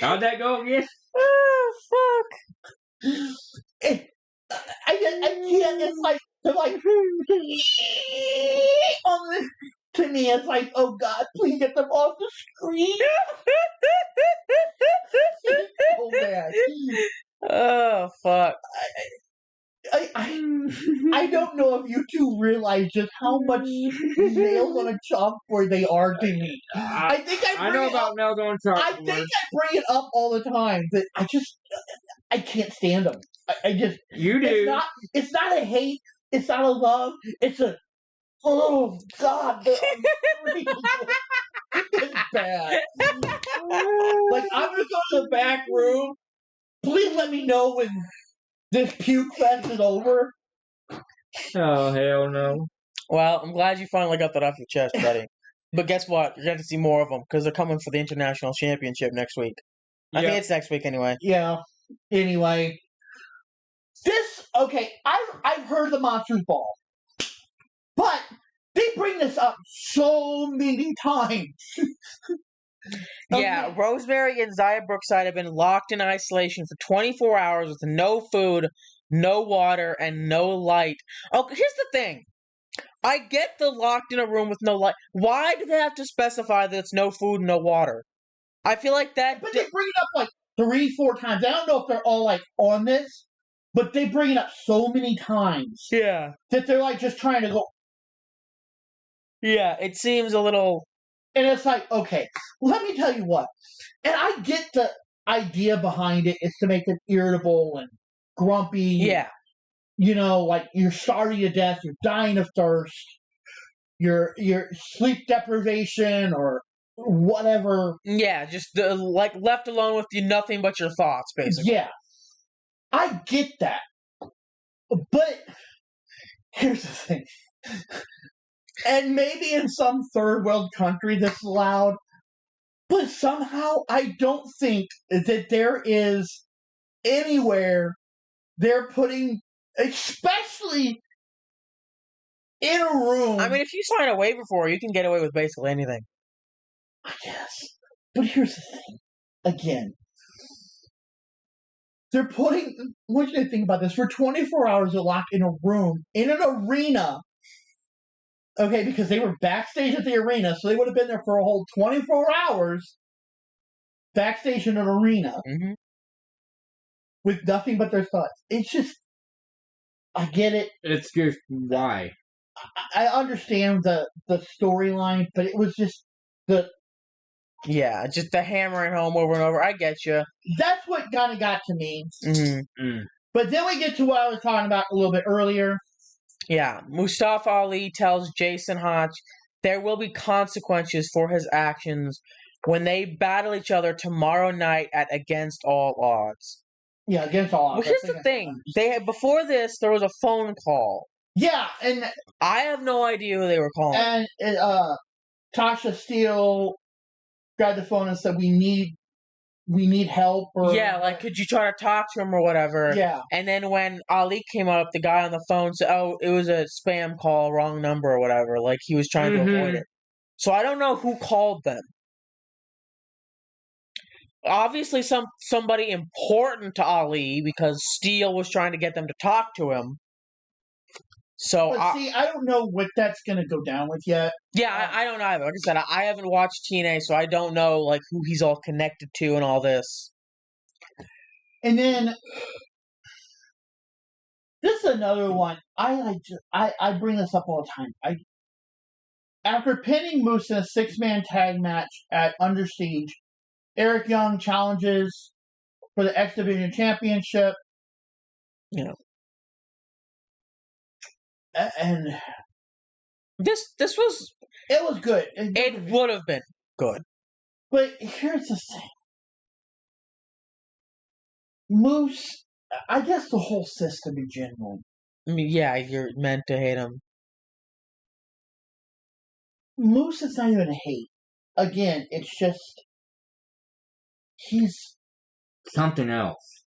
How'd that go again? Oh, fuck. I can't, it's to me, it's oh God, please get them off the screen. It's so bad. Oh, fuck. I don't know if you two realize just how much nails on a chalkboard they are to me. I know about nails on a chalkboard. I think I bring it up all the time, but I can't stand them. I just you do. It's not a hate. It's not a love. It's a Oh God, it's bad. Like, I'm gonna go to the back room. Please let me know when this puke fest is over. Oh, hell no. Well, I'm glad you finally got that off your chest, buddy. But guess what? You're going to see more of them because they're coming for the International Championship next week. I think it's next week anyway. Yeah. Anyway. I've heard the Monsters Ball. But they bring this up so many times. Yeah, Rosemary and Zaya Brookside have been locked in isolation for 24 hours with no food, no water, and no light. Oh, here's the thing. I get the locked in a room with no light. Why do they have to specify that it's no food and no water? I feel like that... But they bring it up like 3-4 times. I don't know if they're all like on this, but they bring it up so many times. Yeah. That they're like just trying to go... Yeah, it seems a little... And it's like, okay, let me tell you what. And I get the idea behind it is to make them irritable and grumpy. Yeah. You know, like you're starving to death, you're dying of thirst, you're sleep deprivation or whatever. Yeah, just like left alone with you, nothing but your thoughts, basically. Yeah. I get that. But here's the thing. And maybe in some third world country that's allowed, but somehow I don't think that there is anywhere they're putting, especially in a room. I mean, if you sign a waiver for it, you can get away with basically anything. I guess. But here's the thing. Again, they're putting, what do you think about this? For 24 hours, they're locked in a room, in an arena. Okay, because they were backstage at the arena, so they would have been there for a whole 24 hours backstage in an arena with nothing but their thoughts. It's just, I get it. It's just, why? I understand the storyline, but it was just Yeah, just the hammering home over and over. I get you. That's what kind of got to me. But then we get to what I was talking about a little bit earlier. Yeah, Mustafa Ali tells Jason Hotch there will be consequences for his actions when they battle each other tomorrow night at Against All Odds. Yeah, Against All Odds. Well, here's the thing. Before this, there was a phone call. Yeah, and I have no idea who they were calling. And Tasha Steele grabbed the phone and said, "We need help." Or yeah, like, could you try to talk to him or whatever? Yeah. And then when Ali came up, the guy on the phone said, "Oh, it was a spam call, wrong number or whatever." Like, he was trying to avoid it. So I don't know who called them. Obviously, somebody important to Ali because Steele was trying to get them to talk to him. So I don't know what that's going to go down with yet. Yeah, I don't either. Like I said, I haven't watched TNA, so I don't know like who he's all connected to and all this. And then this is another one. I bring this up all the time. After pinning Moose in a 6-man tag match at Under Siege, Eric Young challenges for the X Division Championship. Yeah. And this was... It was good. It would have been good. But here's the thing. Moose, I guess the whole system in general. I mean, yeah, you're meant to hate him. Moose is not even a hate. Again, it's just... He's... something else.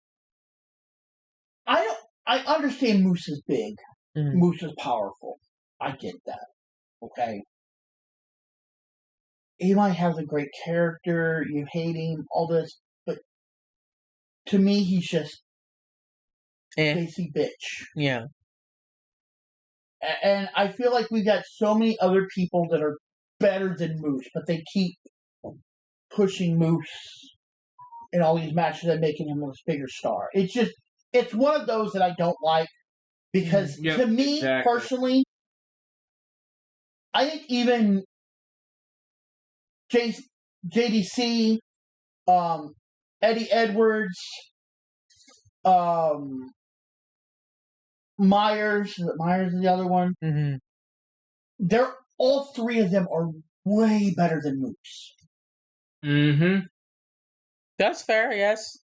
I understand Moose is big. Moose is powerful. I get that. Okay? He might have a great character, you hate him, all this, but to me, he's just basic bitch. Yeah. And I feel like we got so many other people that are better than Moose, but they keep pushing Moose in all these matches and making him a bigger star. It's one of those that I don't like because to me, personally, I think even JDC, Eddie Edwards, Myers. Myers is the other one. all three of them are way better than Moose. Mm-hmm. That's fair, yes.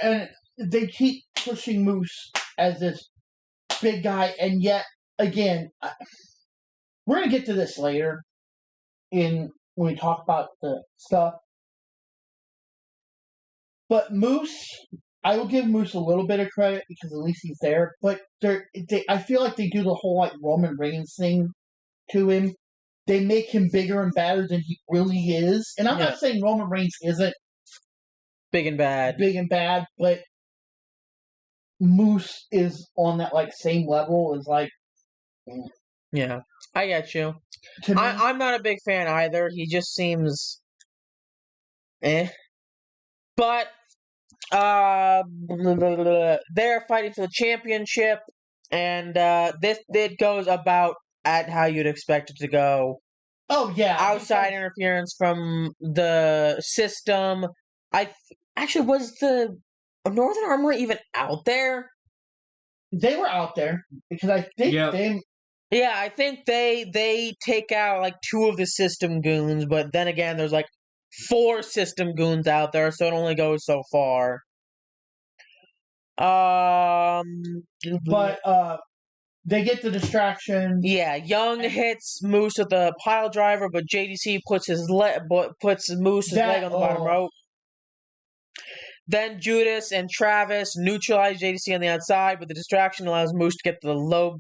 And they keep pushing Moose as this big guy, and yet, again, we're going to get to this later when we talk about the stuff. But Moose, I will give Moose a little bit of credit because at least he's there. But I feel like they do the whole like Roman Reigns thing to him. They make him bigger and badder than he really is. And I'm not saying Roman Reigns isn't big and bad, but Moose is on that like same level as like. Yeah, I get you. I'm not a big fan either. He just seems, But they're fighting for the championship, and it goes about at how you'd expect it to go. Oh yeah, outside interference from the system. Actually, was the Northern Armory even out there? They were out there because I think Yeah, I think they take out like 2 of the system goons, but then again, there's like 4 system goons out there, so it only goes so far. But they get the distraction. Yeah, Young hits Moose with a pile driver, but JDC puts Moose's leg on the bottom rope. Then Judas and Travis neutralize JDC on the outside, but the distraction allows Moose to get the low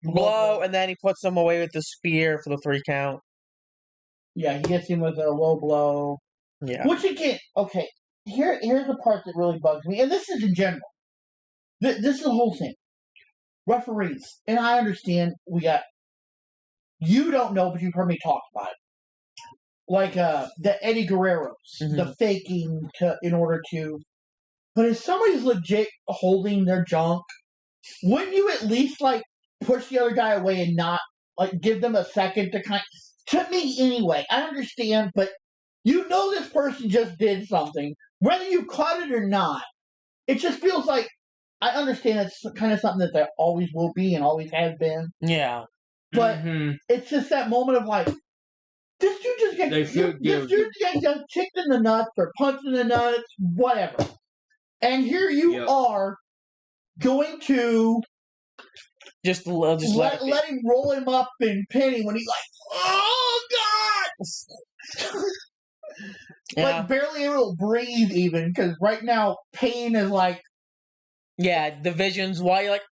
blow, and then he puts him away with the spear for the 3 count. Yeah, he gets him with a low blow. Yeah. Which again, okay, here's the part that really bugs me, and this is in general. This is the whole thing. Referees, and I understand you don't know, but you've heard me talk about it. Like the Eddie Guerreros, the faking in order to. But if somebody's legit holding their junk, wouldn't you at least like push the other guy away and not like give them a second to to me anyway? I understand, but you know this person just did something, whether you caught it or not. It just feels like I understand it's kind of something that there always will be and always has been. Yeah, but it's just that moment of like. This dude just gets kicked in the nuts or punched in the nuts, whatever. And here you are going to just let him roll him up and pin him when he's like, oh God! Like barely able to breathe even because right now pain is like. Yeah, the visions while you're like.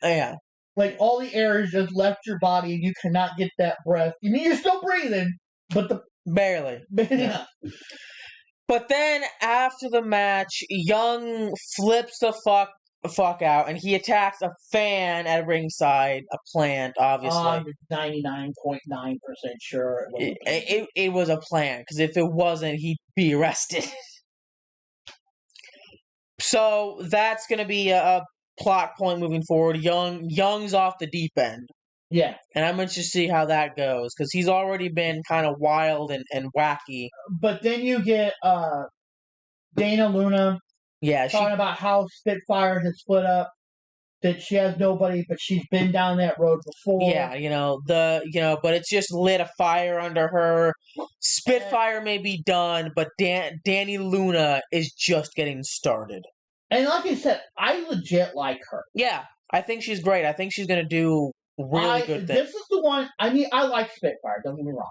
Yeah. Like, all the air has just left your body and you cannot get that breath. I mean, you're still breathing, but barely. Yeah. But then, after the match, Young flips the fuck out, and he attacks a fan at ringside, a plant, obviously. I'm 99.9% sure it was a plant, because if it wasn't, he'd be arrested. So, that's going to be a plot point moving forward. Young's off the deep end. Yeah. And I'm interested to see how that goes, because he's already been kind of wild and wacky. But then you get Dana Luna talking about how Spitfire has split up, that she has nobody, but she's been down that road before. Yeah, but it's just lit a fire under her. Spitfire may be done, but Dani Luna is just getting started. And like I said, I legit like her. Yeah, I think she's great. I think she's going to do really good things. This is the one, I mean, I like Spitfire, don't get me wrong.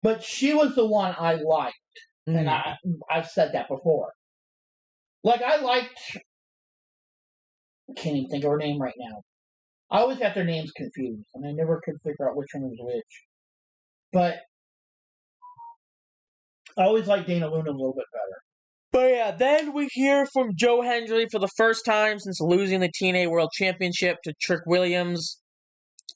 But she was the one I liked. And I've said that before. Like, I liked... I can't even think of her name right now. I always got their names confused, and I never could figure out which one was which. But I always liked Dana Luna a little bit better. But yeah, then we hear from Joe Hendry for the first time since losing the TNA World Championship to Trick Williams.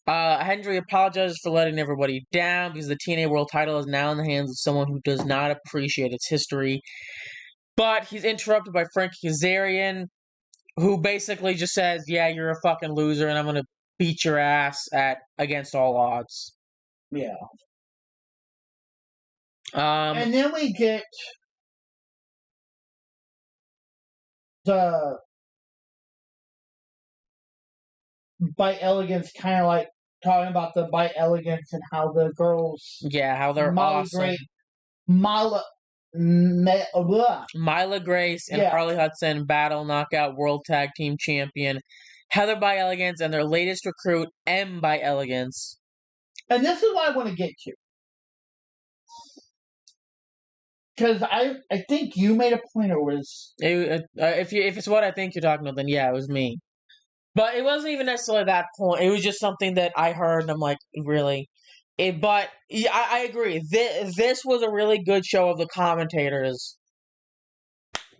Hendry apologizes for letting everybody down because the TNA World title is now in the hands of someone who does not appreciate its history. But he's interrupted by Frankie Kazarian, who basically just says, yeah, you're a fucking loser and I'm going to beat your ass against all odds. Yeah. And then we get the by Elegance kind of like talking about the By Elegance and how the girls, how they're awesome. Mila Grace and Harley Hudson battle knockout world tag team champion Heather By Elegance and their latest recruit M By Elegance. And this is what I want to get to. Because I think you made a point, or was if it's what I think you're talking about, then yeah, it was me. But it wasn't even necessarily that point. It was just something that I heard, and I'm like, really? But yeah, I agree. This was a really good show of the commentators.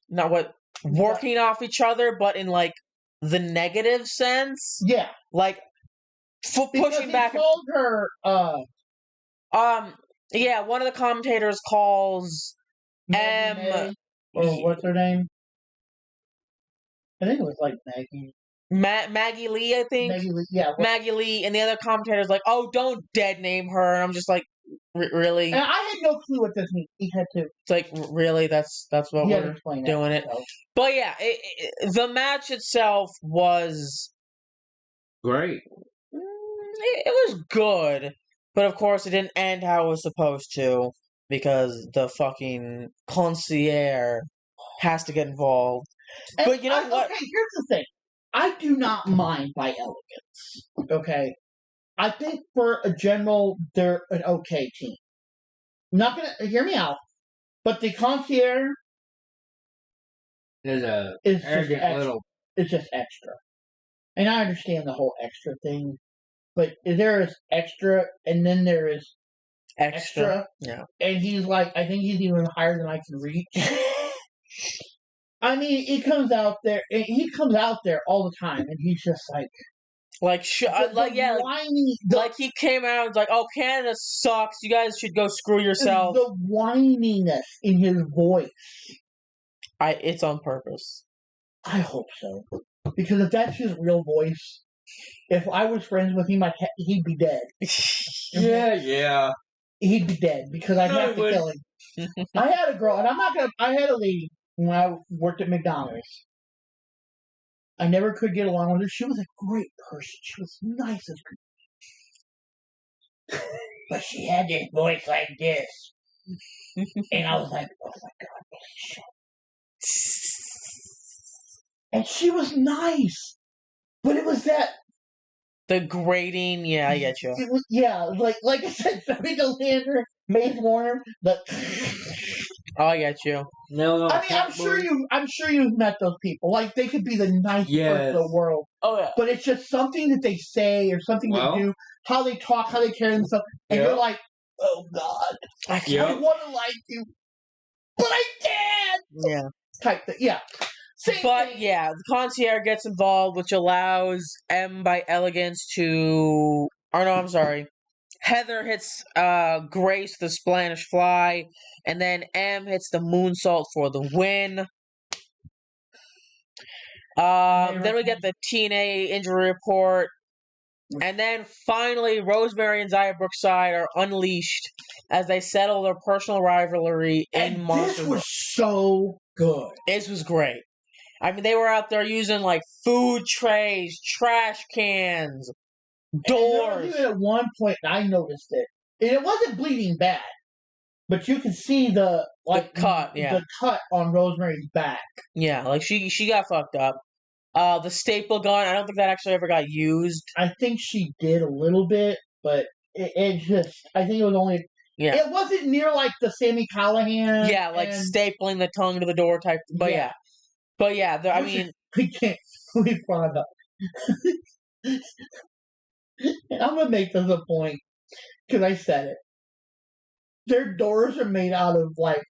Working off each other, but in like the negative sense. Yeah, like pushing back. He called her. Yeah, one of the commentators calls Maggie or what's her name? I think it was like Maggie. Maggie Lee, I think. Maggie Lee, yeah. Maggie Lee, and the other commentator's like, "Oh, don't dead name her." And I'm just like, "Really?" And I had no clue what this means. He had to. It's like, really? That's what we're doing it. But yeah, the match itself was great. It was good, but of course, it didn't end how it was supposed to because the fucking concierge has to get involved. And but you know what? Okay, here's the thing. I do not mind By Elegance. Okay, I think for a general, they're an okay team. I'm not gonna hear me out, but the concierge is just extra. It's just extra, and I understand the whole extra thing, but there is extra, and then there is extra. Yeah, and he's like, I think he's even higher than I can reach. I mean, he comes out there all the time, and he's just like whiny, like he came out and was like, "Oh, Canada sucks. You guys should go screw yourself." The whininess in his voice. It's on purpose. I hope so, because if that's his real voice, if I was friends with him, he'd be dead. Yeah. He'd be dead because I'd have to kill him. I had a girl, and I had a lady when I worked at McDonald's. I never could get along with her. She was a great person. She was nice as could. But she had this voice like this. And I was like, oh my God, please shut. And she was nice. But it was the grating, yeah, I get you. It was, like I said, Sammy Delander, Mace Warner, Oh, I get you. No, I mean, I'm sure you've met those people. Like, they could be the nicest person in the world. Oh yeah. But it's just something that they say or something they do, how they talk, how they carry themselves, and you're like, oh God, I want to like you, but I can't. Yeah. Type thing. Yeah. Yeah, the concierge gets involved, which allows M By Elegance to. Oh no, I'm sorry. Heather hits Grace the Spanish Fly, and then M hits the moonsault for the win. Then we get the TNA injury report. And then finally, Rosemary and Xia Brookside are unleashed as they settle their personal rivalry in Monster. This was so good. This was great. I mean, they were out there using like food trays, trash cans, doors. And at one point, I noticed it, and it wasn't bleeding bad, but you could see the cut, the cut on Rosemary's back. Yeah, like she got fucked up. The staple gun, I don't think that actually ever got used. I think she did a little bit, but it just, I think it was only. Yeah. It wasn't near like the Sami Callihan. Yeah, like stapling the tongue to the door type. But yeah. But yeah, I mean. We can't leave fond of. I'm going to make this a point, because I said it. Their doors are made out of like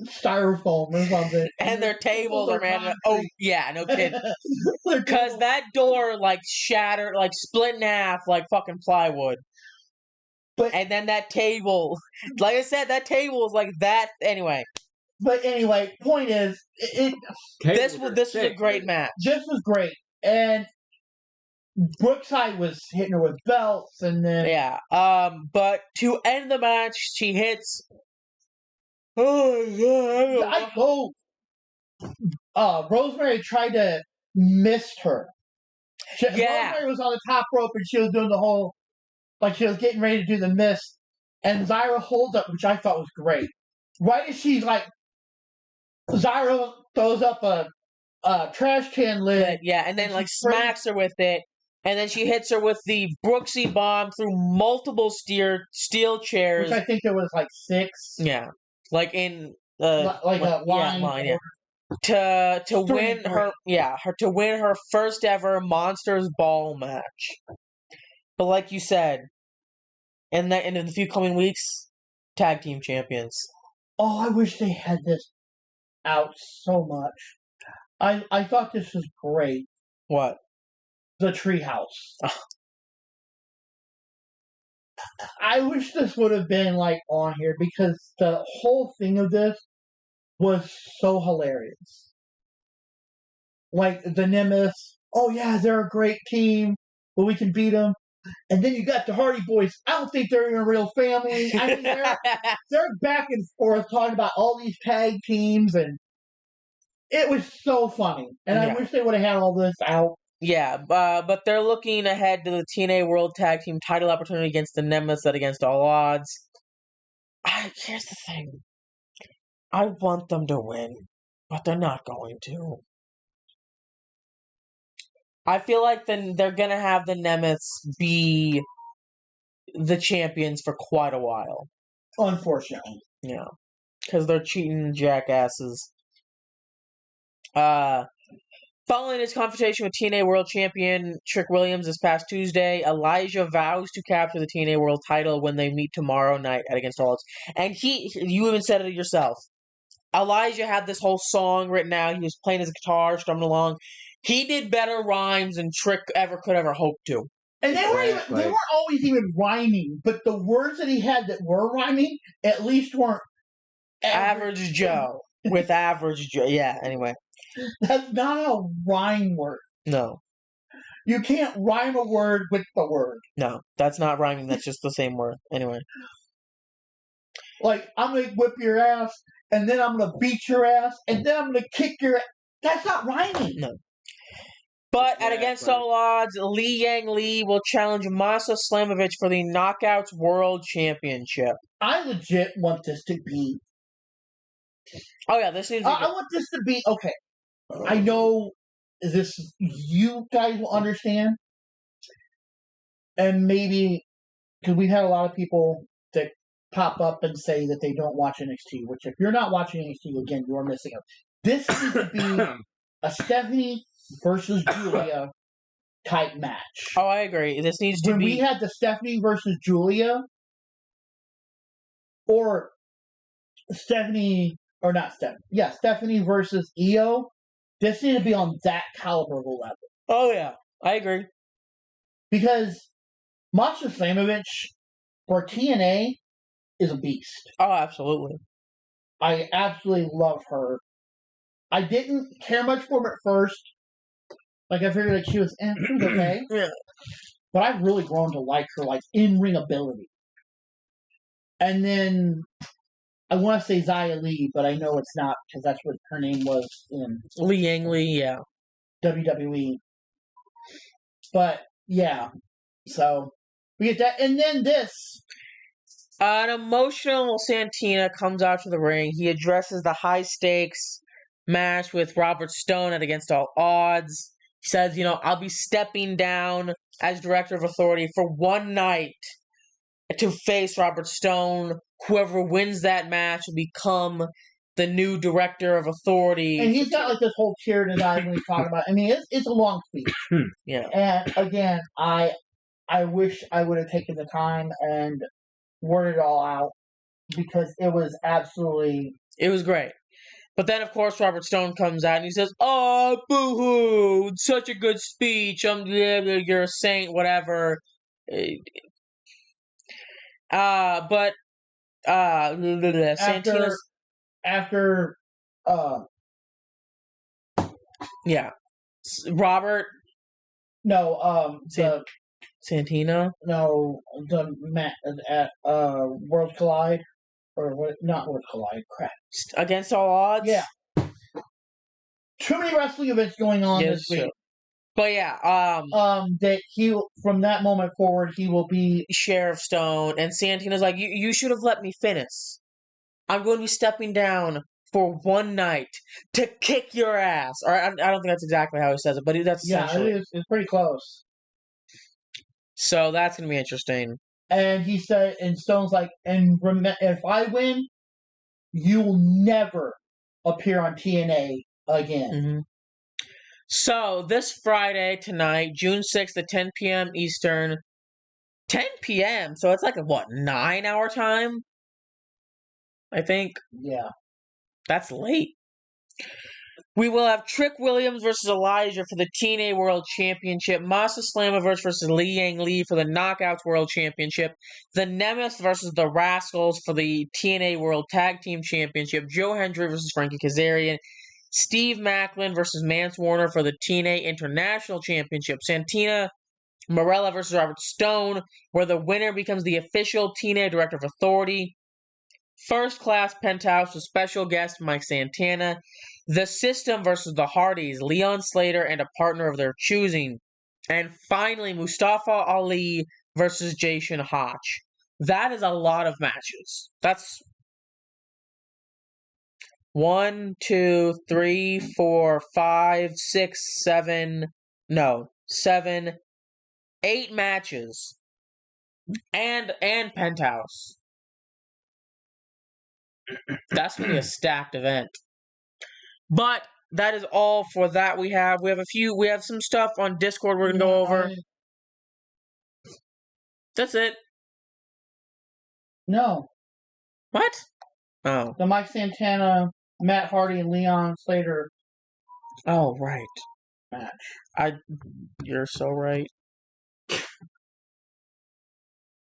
styrofoam or something. And their tables are made of. Oh, yeah, no kidding. Because that door like shattered, like split in half like fucking plywood. And then that table, like I said, that table was like that. Anyway. But anyway, point is, this was a great match. This was great. And Brookside was hitting her with belts, and then... Yeah. But to end the match, she hits... Rosemary tried to miss her. Rosemary was on the top rope, and she was doing the whole... like she was getting ready to do the mist, and Zyra holds up, which I thought was great. Right as she's like, Zyra throws up a trash can lid. Yeah, and then like smacks her with it, and then she hits her with the Brooksy bomb through multiple steel chairs. Which I think there was like 6. Yeah, like in a line. Yeah. To win her first ever Monsters Ball match. But like you said, in a few coming weeks, tag team champions. Oh, I wish they had this out so much. I thought this was great. What? The Treehouse. I wish this would have been like on here because the whole thing of this was so hilarious. Like the Nimbus, oh yeah, they're a great team, but we can beat them. And then you got the Hardy Boys. I don't think they're even a real family. I mean, they're back and forth talking about all these tag teams, and it was so funny. And I wish they would have had all this out. Yeah, but they're looking ahead to the TNA World Tag Team title opportunity against the Nemesis against all odds. Here's the thing. I want them to win, but they're not going to. I feel like then they're going to have the Nemesis be the champions for quite a while. Unfortunately. Yeah. Because they're cheating jackasses. Following his confrontation with TNA World Champion Trick Williams this past Tuesday, Elijah vows to capture the TNA World title when they meet tomorrow night at Against All Odds. And you even said it yourself. Elijah had this whole song written out. He was playing his guitar, strumming along. He did better rhymes than Trick could ever hope to. And they weren't always even rhyming, but the words that he had that were rhyming at least weren't average Joe with average Joe. Yeah, anyway. That's not a rhyme word. No. You can't rhyme a word with the word. No, that's not rhyming. That's just the same word. Anyway. Like, I'm going to whip your ass, and then I'm going to beat your ass, and then I'm going to kick your ass. That's not rhyming. No. But at Against All Odds, Li Yang Lee will challenge Masa Slamovich for the Knockouts World Championship. I legit want this to be... Oh, yeah, this needs to be... I want this to be... Okay. I know this you guys will understand. And maybe... Because we've had a lot of people that pop up and say that they don't watch NXT. Which, if you're not watching NXT, again, you're missing out. This needs to be a Stephanie versus Julia type match. Oh, I agree. This needs to be... When we had the Stephanie versus Julia, or Stephanie, or not Stephanie, yeah, Stephanie versus Io, this needs to be on that caliber of a level. Oh, yeah. I agree. Because Masha Slamovich for TNA is a beast. Oh, absolutely. I absolutely love her. I didn't care much for her at first. Like, I figured like she was okay. Yeah. But I've really grown to like her, like, in-ring ability. And then, I want to say Xia Li, but I know it's not, because that's what her name was in... Li Yang Li, yeah. WWE. But, yeah. So, we get that. And then this... An emotional Santina comes out to the ring. He addresses the high-stakes match with Robert Stone at Against All Odds. He says, I'll be stepping down as Director of Authority for one night to face Robert Stone. Whoever wins that match will become the new Director of Authority. And he's got like this whole tear in his eye when he's talking about it. I mean, it's a long speech. Yeah. And again, I wish I would have taken the time and worded it all out because it was absolutely... It was great. But then, of course, Robert Stone comes out and he says, "Oh, boo-hoo, such a good speech. You're a saint, whatever." But Santina's... After, yeah. Robert? No, Santina? No, World Collide. Or what? Not World Collide. Crap. Against All Odds? Yeah. Too many wrestling events going on this week. But yeah, that from that moment forward, he will be Sheriff Stone, and Santina's like, you should have let me finish. I'm going to be stepping down for one night to kick your ass. Or I don't think that's exactly how he says it, but that's essentially. It's pretty close. So that's going to be interesting. And he said, and Stone's like, and if I win, you will never appear on TNA again. Mm-hmm. So this Friday tonight, June 6th at 10 p.m. Eastern. 10 p.m. So it's like a 9-hour time? I think. Yeah. That's late. We will have Trick Williams versus Elijah for the TNA World Championship. Masa Slamovich versus Li Yang Li for the Knockouts World Championship. The Nemeth versus the Rascals for the TNA World Tag Team Championship. Joe Hendry versus Frankie Kazarian. Steve Macklin versus Mance Warner for the TNA International Championship. Santina Marella versus Robert Stone, where the winner becomes the official TNA Director of Authority. First Class Penthouse with special guest Mike Santana. The System versus the Hardys, Leon Slater and a partner of their choosing. And finally, Mustafa Ali versus Jason Hotch. That is a lot of matches. That's 1, 2, 3, 4, 5, 6, 7, 7, 8 matches. And Penthouse. That's going to be a stacked event. But that is all for that we have. We have some stuff on Discord we're going to go over. That's it. No. What? Oh. The Mike Santana, Matt Hardy, and Leon Slater. Oh, right. Match. You're so right.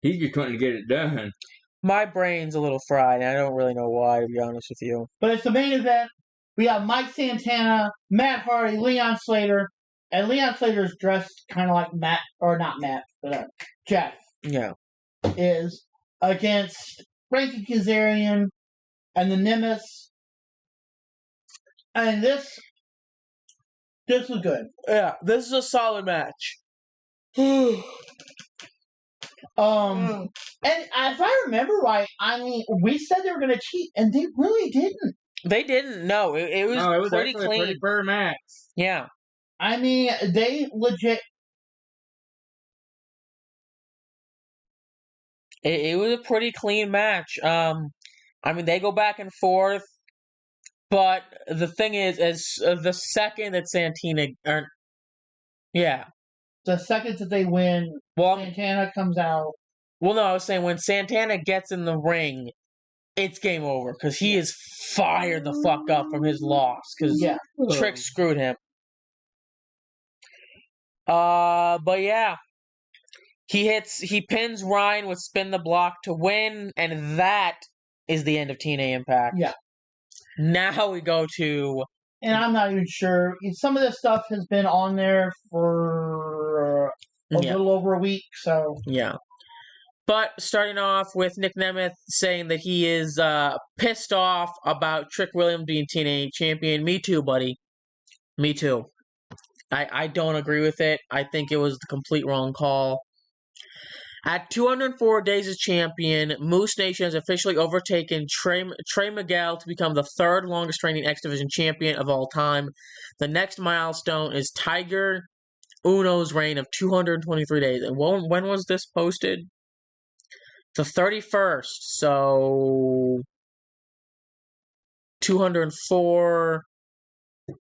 He's just trying to get it done. My brain's a little fried, and I don't really know why, to be honest with you. But it's the main event. We have Mike Santana, Matt Hardy, Leon Slater, and Leon Slater's dressed kind of like Matt, or not Matt, but Jeff. Yeah. Is against Frankie Kazarian and the Nemesis. And this was good. Yeah, this is a solid match. And if I remember right, I mean, we said they were going to cheat, and they really didn't. They didn't. No, it was pretty clean. Pretty fair match. Yeah. I mean, they legit. It was a pretty clean match. I mean, they go back and forth, but the thing is the second that Santina, the second that they win, Santana comes out. Well, no, I was saying when Santana gets in the ring, it's game over because he is fired the fuck up from his loss because Trick screwed him. But yeah. He pins Ryan with spin the block to win, and that is the end of TNA Impact. Yeah. Now we go to... And I'm not even sure. Some of this stuff has been on there for a little over a week, so... Yeah. But starting off with Nick Nemeth saying that he is pissed off about Trick Williams being TNA champion. Me too, buddy. Me too. I don't agree with it. I think it was the complete wrong call. At 204 days as champion, Moose Nation has officially overtaken Trey Miguel to become the third longest reigning X Division champion of all time. The next milestone is Tiger Uno's reign of 223 days. And when was this posted? The 31st. So 204.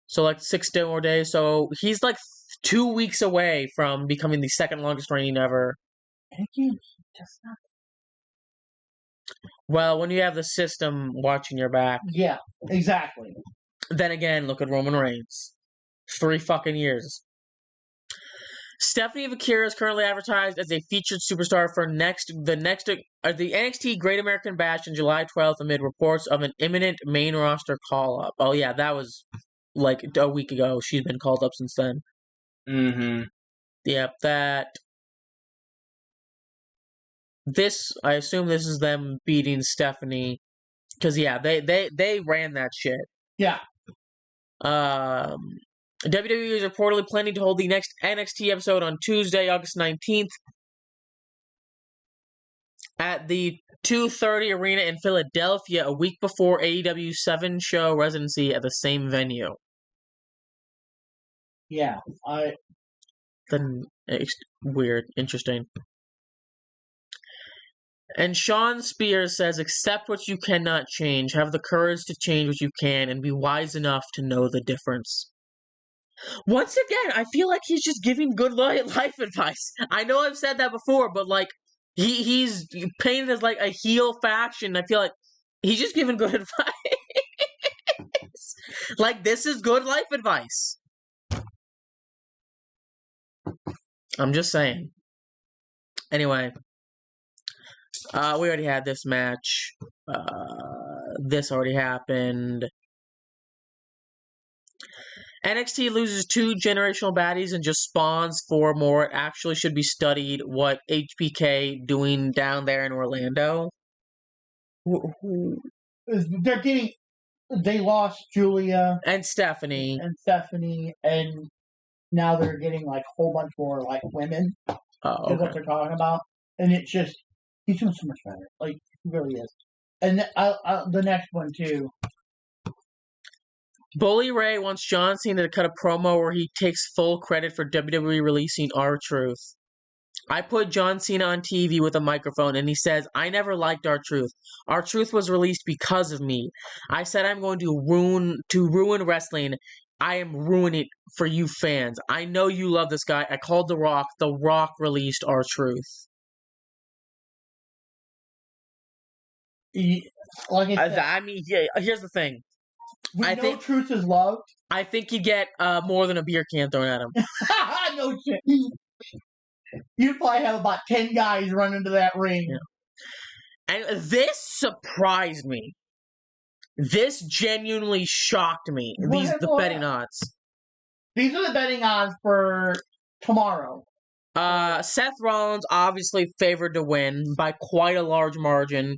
So like 6 more days. So he's like 2 weeks away from becoming the second longest reigning ever. Again, just not. Well, when you have the System watching your back. Yeah, exactly. Then again, look at Roman Reigns. 3 fucking years. Stephanie Vaquera is currently advertised as a featured superstar for the NXT Great American Bash on July 12th amid reports of an imminent main roster call-up. Oh yeah, that was like a week ago. She's been called up since then. Mm-hmm. Yep, that... I assume this is them beating Stephanie, because yeah, they ran that shit. Yeah. WWE is reportedly planning to hold the next NXT episode on Tuesday, August 19th at the 2:30 Arena in Philadelphia, a week before AEW's 7-show residency at the same venue. Yeah, Weird. Interesting. And Sean Spears says, accept what you cannot change, have the courage to change what you can, and be wise enough to know the difference. Once again, I feel like he's just giving good life advice. I know I've said that before, but like he's painted as like a heel faction. I feel like he's just giving good advice. Like, this is good life advice. I'm just saying. Anyway, we already had this match. This already happened. NXT loses 2 generational baddies and just spawns 4 more. It actually should be studied what HBK doing down there in Orlando. They lost Julia and Stephanie. And now they're getting like a whole bunch more like women. Oh, okay. Is what they're talking about. And it's just, he's doing so much better. Like, he really is. And the next one too. Bully Ray wants John Cena to cut a promo where he takes full credit for WWE releasing R-Truth. I put John Cena on TV with a microphone and he says, I never liked R-Truth. R-Truth was released because of me. I said I'm going to ruin wrestling. I am ruining it for you fans. I know you love this guy. I called The Rock. The Rock released R-Truth. Like I said, I mean, yeah, here's the thing. I think Truth is loved. I think he'd get more than a beer can thrown at him. No shit. You'd probably have about 10 guys run into that ring. Yeah. And this surprised me. This genuinely shocked me. The betting odds. These are the betting odds for tomorrow. Seth Rollins obviously favored to win by quite a large margin,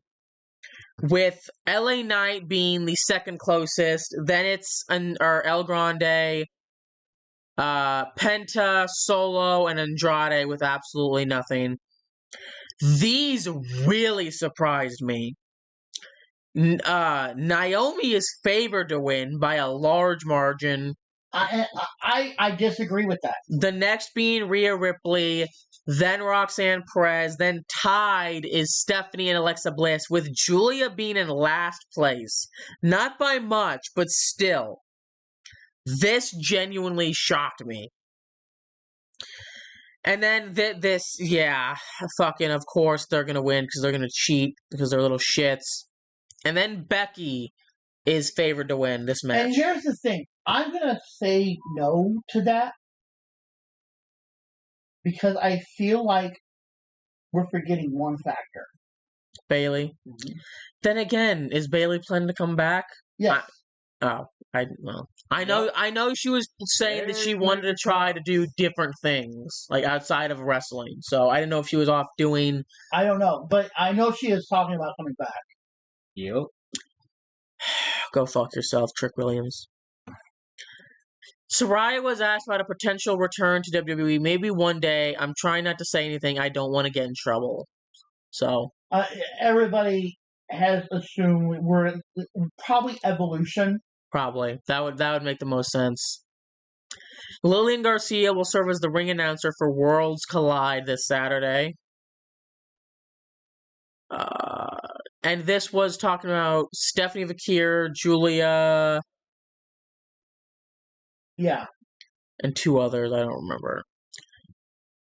with LA Knight being the second closest. Then it's El Grande, Penta, Solo, and Andrade with absolutely nothing. These really surprised me. Naomi is favored to win by a large margin. I disagree with that. The next being Rhea Ripley, then Roxanne Perez, then tied is Stephanie and Alexa Bliss, with Julia being in last place. Not by much, but still. This genuinely shocked me. And then of course they're going to win because they're going to cheat because they're little shits. And then Becky is favored to win this match. And here's the thing. I'm going to say no to that because I feel like we're forgetting one factor. Bayley. Mm-hmm. Then again, is Bayley planning to come back? Yes. I know she was saying that she wanted to try to do different things, like outside of wrestling. So I didn't know if she was off doing... I don't know, but I know she is talking about coming back. Yep. Go fuck yourself, Trick Williams. Saraya was asked about a potential return to WWE. Maybe one day. I'm trying not to say anything. I don't want to get in trouble. So everybody has assumed we're probably Evolution. Probably. That would make the most sense. Lillian Garcia will serve as the ring announcer for Worlds Collide this Saturday. And this was talking about Stephanie Vakir, Julia... Yeah. And 2 others, I don't remember.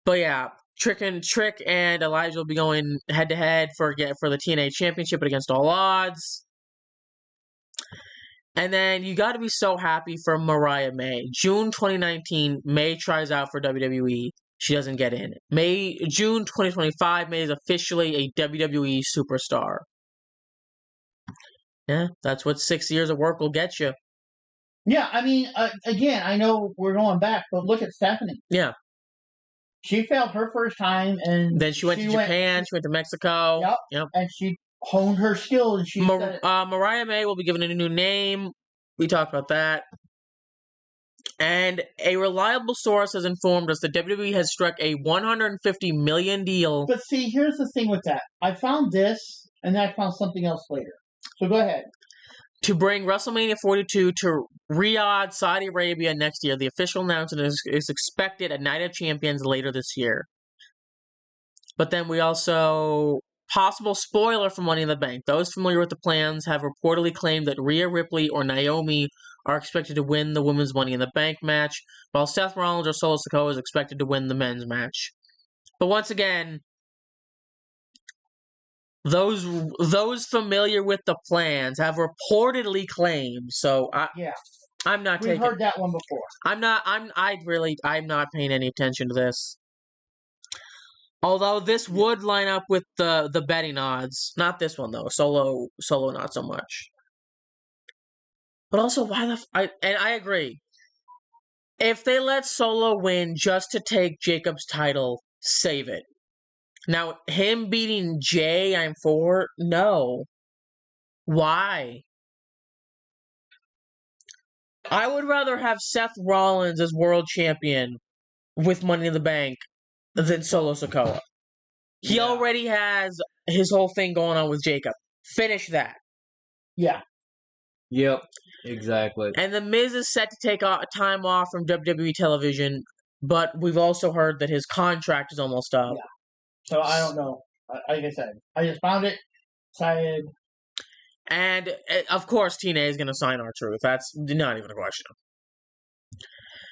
But yeah, Trick and Elijah will be going head-to-head for the TNA Championship, but against all odds. And then you got to be so happy for Mariah May. June 2019, May tries out for WWE. She doesn't get in. June 2025, May is officially a WWE superstar. Yeah, that's what 6 years of work will get you. Yeah, I mean, again, I know we're going back, but look at Stephanie. Yeah. She failed her first time, and then she went to Japan, she went to Mexico. Yep. And she honed her skills. And Mariah May will be given a new name. We talked about that. And a reliable source has informed us that WWE has struck a $150 million deal. But see, here's the thing with that. I found this, and then I found something else later. So go ahead. To bring WrestleMania 42 to Riyadh, Saudi Arabia next year. The official announcement is expected at Night of Champions later this year. But then we also... Possible spoiler for Money in the Bank. Those familiar with the plans have reportedly claimed that Rhea Ripley or Naomi are expected to win the women's Money in the Bank match, while Seth Rollins or Solo Sikoa is expected to win the men's match. But once again, those familiar with the plans have reportedly claimed. So I'm not taking. We've heard that one before. I'm not paying any attention to this. Although this would line up with the betting odds. Not this one, though. Solo not so much. But also, and I agree. If they let Solo win just to take Jacob's title, save it. Now, him beating Jay, I'm for? No. Why? I would rather have Seth Rollins as world champion with Money in the Bank than Solo Sikoa. He already has his whole thing going on with Jacob. Finish that. Yeah. Yep. Exactly. And The Miz is set to take time off from WWE television, but we've also heard that his contract is almost up. Yeah. So I don't know. Like I said, I just found it, decided. And of course, TNA is going to sign R-Truth. That's not even a question.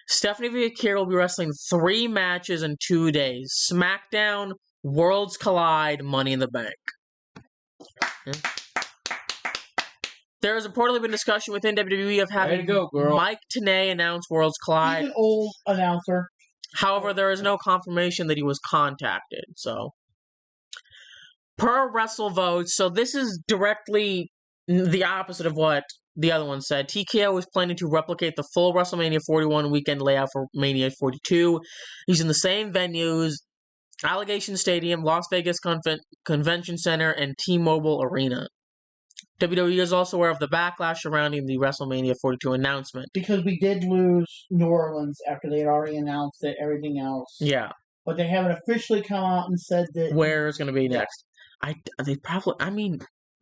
Stephanie Viacchia will be wrestling 3 matches in 2 days. SmackDown, Worlds Collide, Money in the Bank. There has reportedly been discussion within WWE of having Mike Tenay announce Worlds Collide. He's an old announcer. However, there is no confirmation that he was contacted. So, per WrestleVotes, so this is directly the opposite of what the other one said. TKO was planning to replicate the full WrestleMania 41 weekend layout for Mania 42, using the same venues: Allegation Stadium, Las Vegas Convention Center, and T-Mobile Arena. WWE is also aware of the backlash surrounding the WrestleMania 42 announcement. Because we did lose New Orleans after they had already announced it, everything else. Yeah. But they haven't officially come out and said that... Where it's going to be next.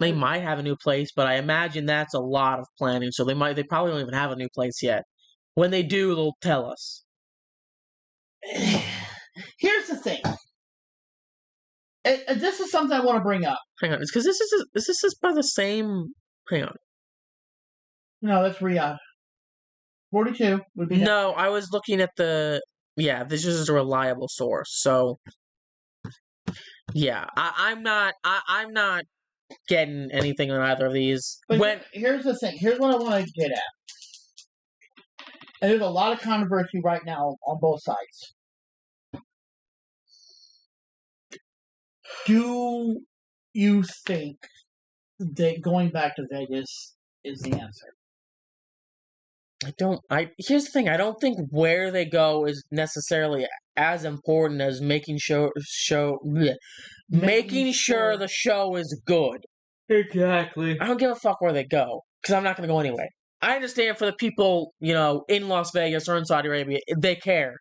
They might have a new place, but I imagine that's a lot of planning, so they probably don't even have a new place yet. When they do, they'll tell us. Here's the thing. This is something I want to bring up. Hang on, because this is by the same. Hang on. No, that's Riyadh. 42 would be. No, I was looking at the. Yeah, this is a reliable source. So, yeah, I'm not getting anything on either of these. But here's the thing. Here's what I want to get at. And there's a lot of controversy right now on both sides. Do you think that going back to Vegas is the answer? Here's the thing. I don't think where they go is necessarily as important as making sure the show is good. Exactly. I don't give a fuck where they go, because I'm not going to go anyway. I understand for the people, in Las Vegas or in Saudi Arabia, they care.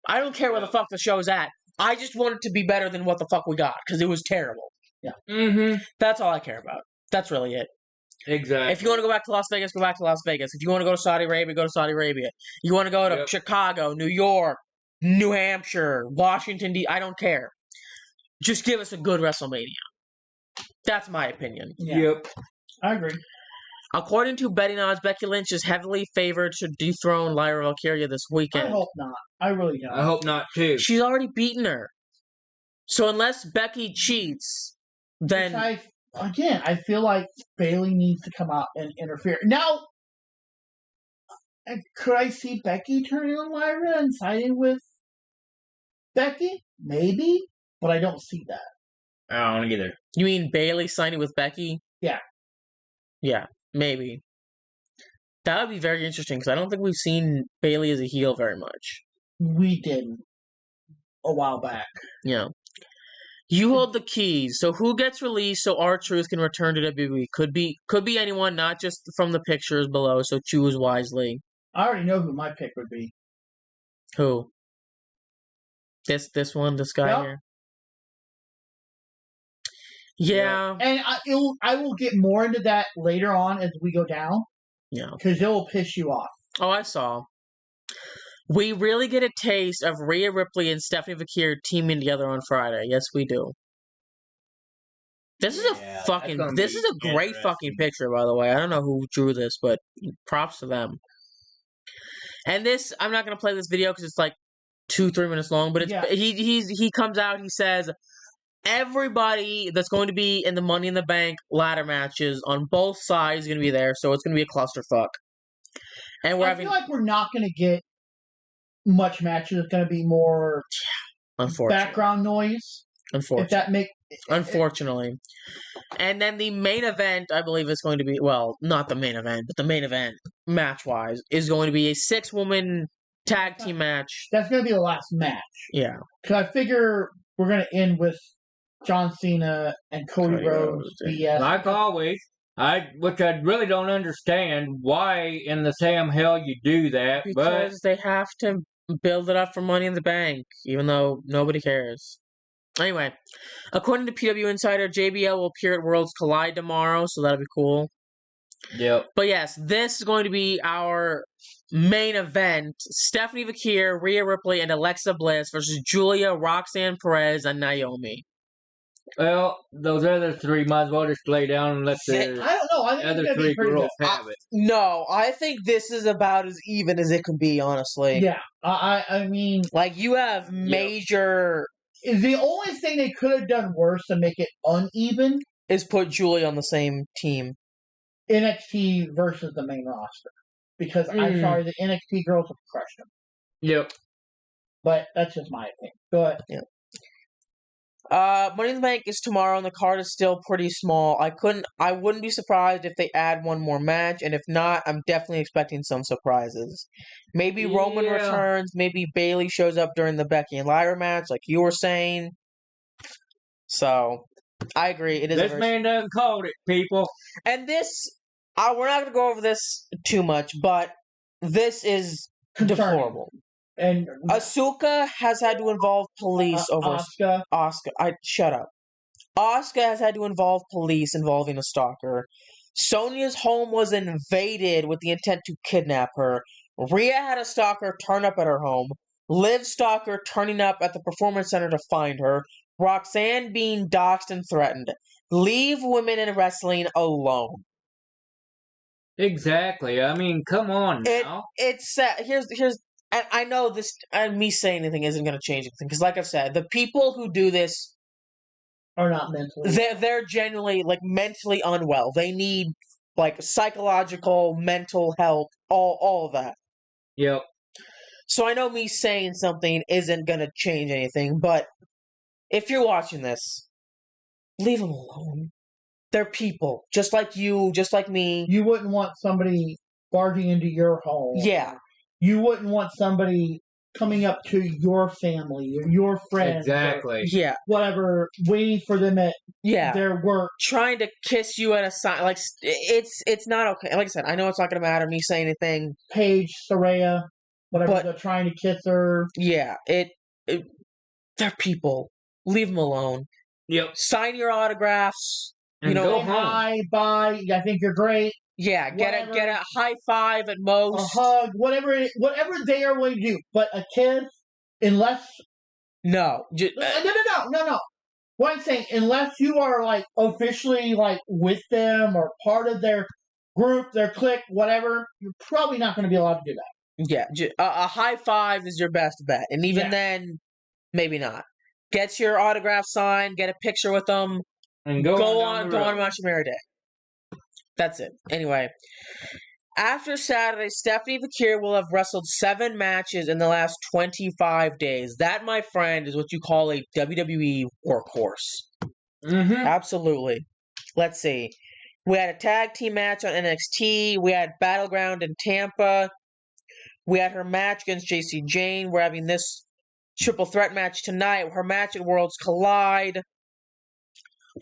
I don't care where the fuck the show's at. I just want it to be better than what the fuck we got, because it was terrible. Yeah. Mm-hmm. That's all I care about. That's really it. Exactly. If you want to go back to Las Vegas, go back to Las Vegas. If you want to go to Saudi Arabia, go to Saudi Arabia. You want to go to Chicago, New York, New Hampshire, Washington, I don't care. Just give us a good WrestleMania. That's my opinion. Yeah. Yep. I agree. According to betting odds, Becky Lynch is heavily favored to dethrone Lyra Valkyria this weekend. I hope not. I really don't. I hope not, too. She's already beaten her. So unless Becky cheats, then... I feel like Bayley needs to come out and interfere. Now, could I see Becky turning on Lyra and siding with Becky? Maybe, but I don't see that. I don't either. You mean Bayley signing with Becky? Yeah. Yeah, maybe. That would be very interesting, because I don't think we've seen Bayley as a heel very much. We didn't a while back. Yeah. You hold the keys. So who gets released so R-Truth can return to WWE? Could be anyone, not just from the pictures below, so choose wisely. I already know who my pick would be. Who? This guy Yep. here. Yeah. And I will get more into that later on as we go down. Yeah. Because it will piss you off. Oh, I saw. We really get a taste of Rhea Ripley and Stephanie Vakir teaming together on Friday. Yes, we do. This is a great fucking picture, by the way. I don't know who drew this, but props to them. And this, I'm not gonna play this video because it's like 2-3 minutes long. But it's he comes out, he says everybody that's going to be in the Money in the Bank ladder matches on both sides is gonna be there, so it's gonna be a clusterfuck. And I feel like we're not gonna get much matches. It's gonna be more background noise. Unfortunately. And then the main event, I believe, is going to be, well, not the main event, but the main event, match-wise, is going to be a 6-woman tag team match. That's going to be the last match. Yeah. Because I figure we're going to end with John Cena and Cody Rhodes. BS. Like always. Which I really don't understand why in the damn hell you do that. Because they have to build it up for Money in the Bank, even though nobody cares. Anyway, according to PW Insider, JBL will appear at Worlds Collide tomorrow, so that'll be cool. Yep. But yes, this is going to be our main event. Stephanie Vakir, Rhea Ripley, and Alexa Bliss versus Julia, Roxanne Perez, and Naomi. Well, those other three might as well just lay down and let the I don't know. I think other three girls have it. No, I think this is about as even as it can be, honestly. Yeah. I mean... Like, you have major... The only thing they could have done worse to make it uneven is put Julie on the same team. NXT versus the main roster. Because, I'm sorry, the NXT girls have crushed them. Yep. But that's just my opinion. Go ahead. Yep. Money in the Bank is tomorrow, and the card is still pretty small. I wouldn't be surprised if they add one more match, and if not, I'm definitely expecting some surprises. Maybe Roman returns, maybe Bayley shows up during the Becky and Lyra match, like you were saying. So, I agree. It is. This man doesn't call it, people. And this, we're not going to go over this too much, but this is deplorable. And Asuka has had to involve police over Asuka. Shut up. Asuka has had to involve police involving a stalker. Sonya's home was invaded with the intent to kidnap her. Rhea had a stalker turn up at her home. Liv's stalker turning up at the Performance Center to find her. Roxanne being doxxed and threatened. Leave women in wrestling alone. Exactly. I mean, come on now. It's here's. And I know this, and me saying anything isn't going to change anything, because like I've said, the people who do this are not mentally. They're genuinely, like, mentally unwell. They need, like, psychological, mental help, all of that. Yep. So I know me saying something isn't going to change anything, but if you're watching this, leave them alone. They're people, just like you, just like me. You wouldn't want somebody barging into your home. Yeah. You wouldn't want somebody coming up to your family or your friends. Exactly. Yeah. Whatever, waiting for them at their work. Trying to kiss you at a sign. Like, it's not okay. Like I said, I know it's not going to matter me saying anything. Paige, Saraya, whatever, they're trying to kiss her. Yeah. They're people. Leave them alone. Yep. Sign your autographs. And go home. Hi, bye. I think you're great. Yeah, get a high five at most. A hug, whatever they are willing to do. But a kiss, unless... No. No. What I'm saying, unless you are, like, officially, like, with them or part of their group, their clique, whatever, you're probably not going to be allowed to do that. Yeah, a high five is your best bet. And even then, maybe not. Get your autograph signed, get a picture with them, and go on about your merry day. That's it. Anyway, after Saturday, Stephanie Vakir will have wrestled 7 matches in the last 25 days. That, my friend, is what you call a WWE workhorse. Mm-hmm. Absolutely. Let's see. We had a tag team match on NXT. We had Battleground in Tampa. We had her match against JC Jane. We're having this triple threat match tonight. Her match at Worlds Collide.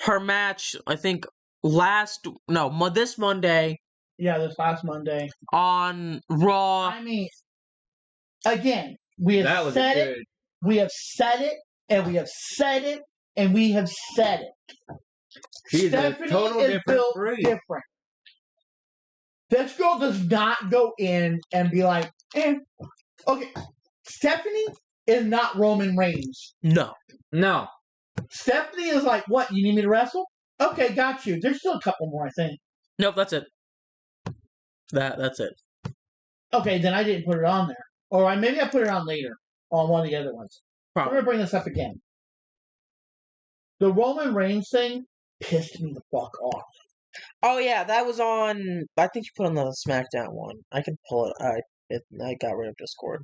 Her match, I think... this Monday Yeah, this last Monday. on Raw. I mean, again, we That have was said good. it. We have said it, and we have said it, and we have said it. She's Stephanie a total is different built breed. different. This girl does not go in and be like, okay. Stephanie is not Roman Reigns. No. No. Stephanie is like, what? You need me to wrestle? Okay, got you. There's still a couple more, I think. Nope, that's it. That's it. Okay, then I didn't put it on there. Or maybe I put it on later on one of the other ones. I'm Probably. going to bring this up again. The Roman Reigns thing pissed me the fuck off. Oh yeah, that was on. I think you put on the SmackDown one. I can pull it. I got rid of Discord.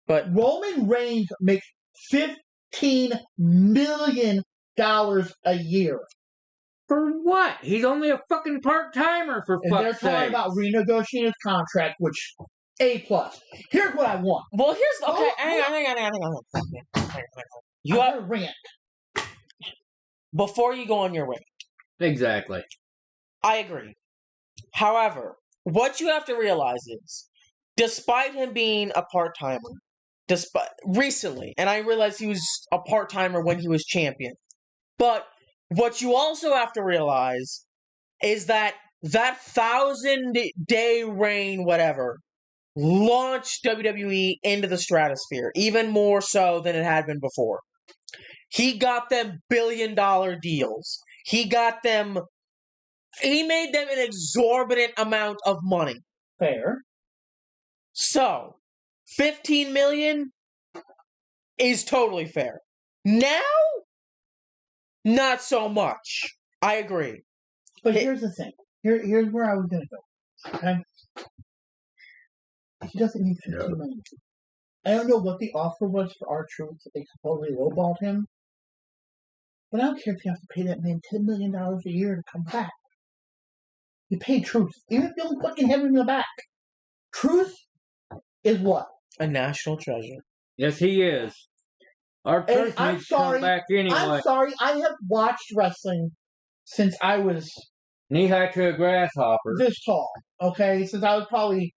But Roman Reigns makes $15 million a year. For what? He's only a fucking part-timer, for And they're fuck's talking sake. about renegotiating his contract, which A+. Here's what I want. well, here's okay. Hang on. You I'm have, gonna rant. before you go on your rant. Exactly. I agree. However, what you have to realize is, despite him being a part-timer, despite recently, and I realized he was a part-timer when he was champion, but what you also have to realize is that 1,000-day reign, whatever, launched WWE into the stratosphere, even more so than it had been before. He got them billion-dollar deals. He made them an exorbitant amount of money. Fair. So, 15 million is totally fair. Now, not so much. I agree. But here's the thing. Here's where I was going to go. Okay? He doesn't need $15 million. I don't know what the offer was for R-Truth that they supposedly lowballed him. But I don't care if you have to pay that man $10 million a year to come back. You pay Truth. Even if you don't fucking have him in the back. Truth is what? A national treasure. Yes, he is. Our And truth I'm needs to come sorry. back anyway. I'm sorry. I have watched wrestling since I was Knee-high to a grasshopper. this tall. Okay? Since I was probably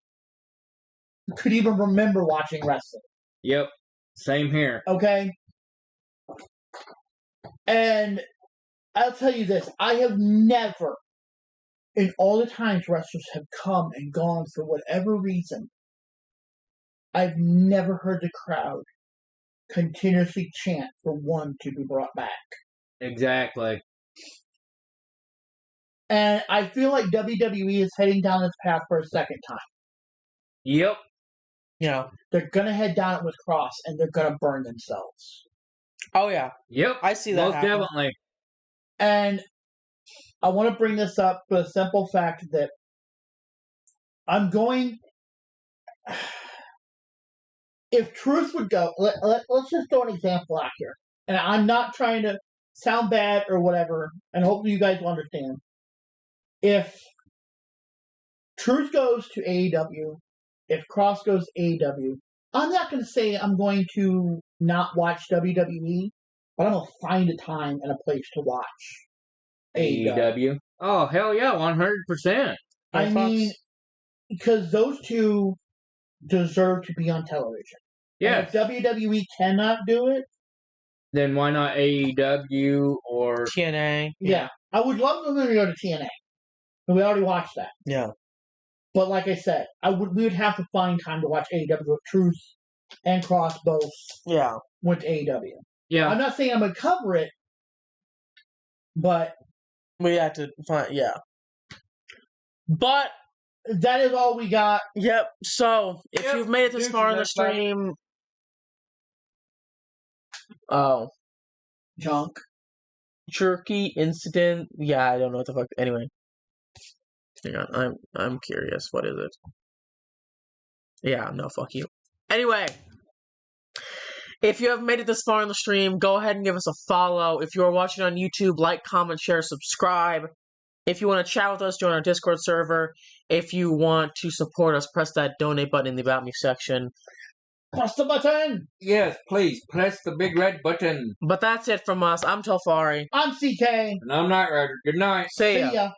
could even remember watching wrestling. Yep. Same here. Okay? And I'll tell you this. I have never, in all the times wrestlers have come and gone for whatever reason, I've never heard the crowd continuously chant for one to be brought back. Exactly. And I feel like WWE is heading down this path for a second time. Yep. You know. They're going to head down it with Cross, and they're going to burn themselves. Oh, yeah. Yep. I see that Most happen. definitely. And I want to bring this up for the simple fact that I'm going... If Truth would go... Let's just throw an example out here. And I'm not trying to sound bad or whatever, and hopefully you guys will understand. If Truth goes to AEW, if Cross goes to AEW, I'm not going to say I'm going to not watch WWE, but I'm going to find a time and a place to watch AEW. Oh, hell yeah, 100%. I mean, because those two deserve to be on television. Yes. And if WWE cannot do it, Then why not AEW or... TNA. yeah. I would love them to go to TNA. But we already watched that. Yeah. But like I said, we would have to find time to watch AEW if Truth and Cross both went to AEW. Yeah. I'm not saying I'm going to cover it, but... We have to find, But... that is all we got. Yep. So, if you've made it this far in the stream... Oh. Junk. Jerky incident. Yeah, I don't know what the fuck. Anyway. Hang on. I'm curious. What is it? Yeah, no, fuck you. Anyway. If you have made it this far in the stream, go ahead and give us a follow. If you are watching on YouTube, like, comment, share, subscribe. If you want to chat with us, join our Discord server. If you want to support us, press that donate button in the About Me section. Press the button! Yes, please, press the big red button. But that's it from us. I'm Telfari. I'm CK. And I'm Night Rider. Good night. See ya. See ya.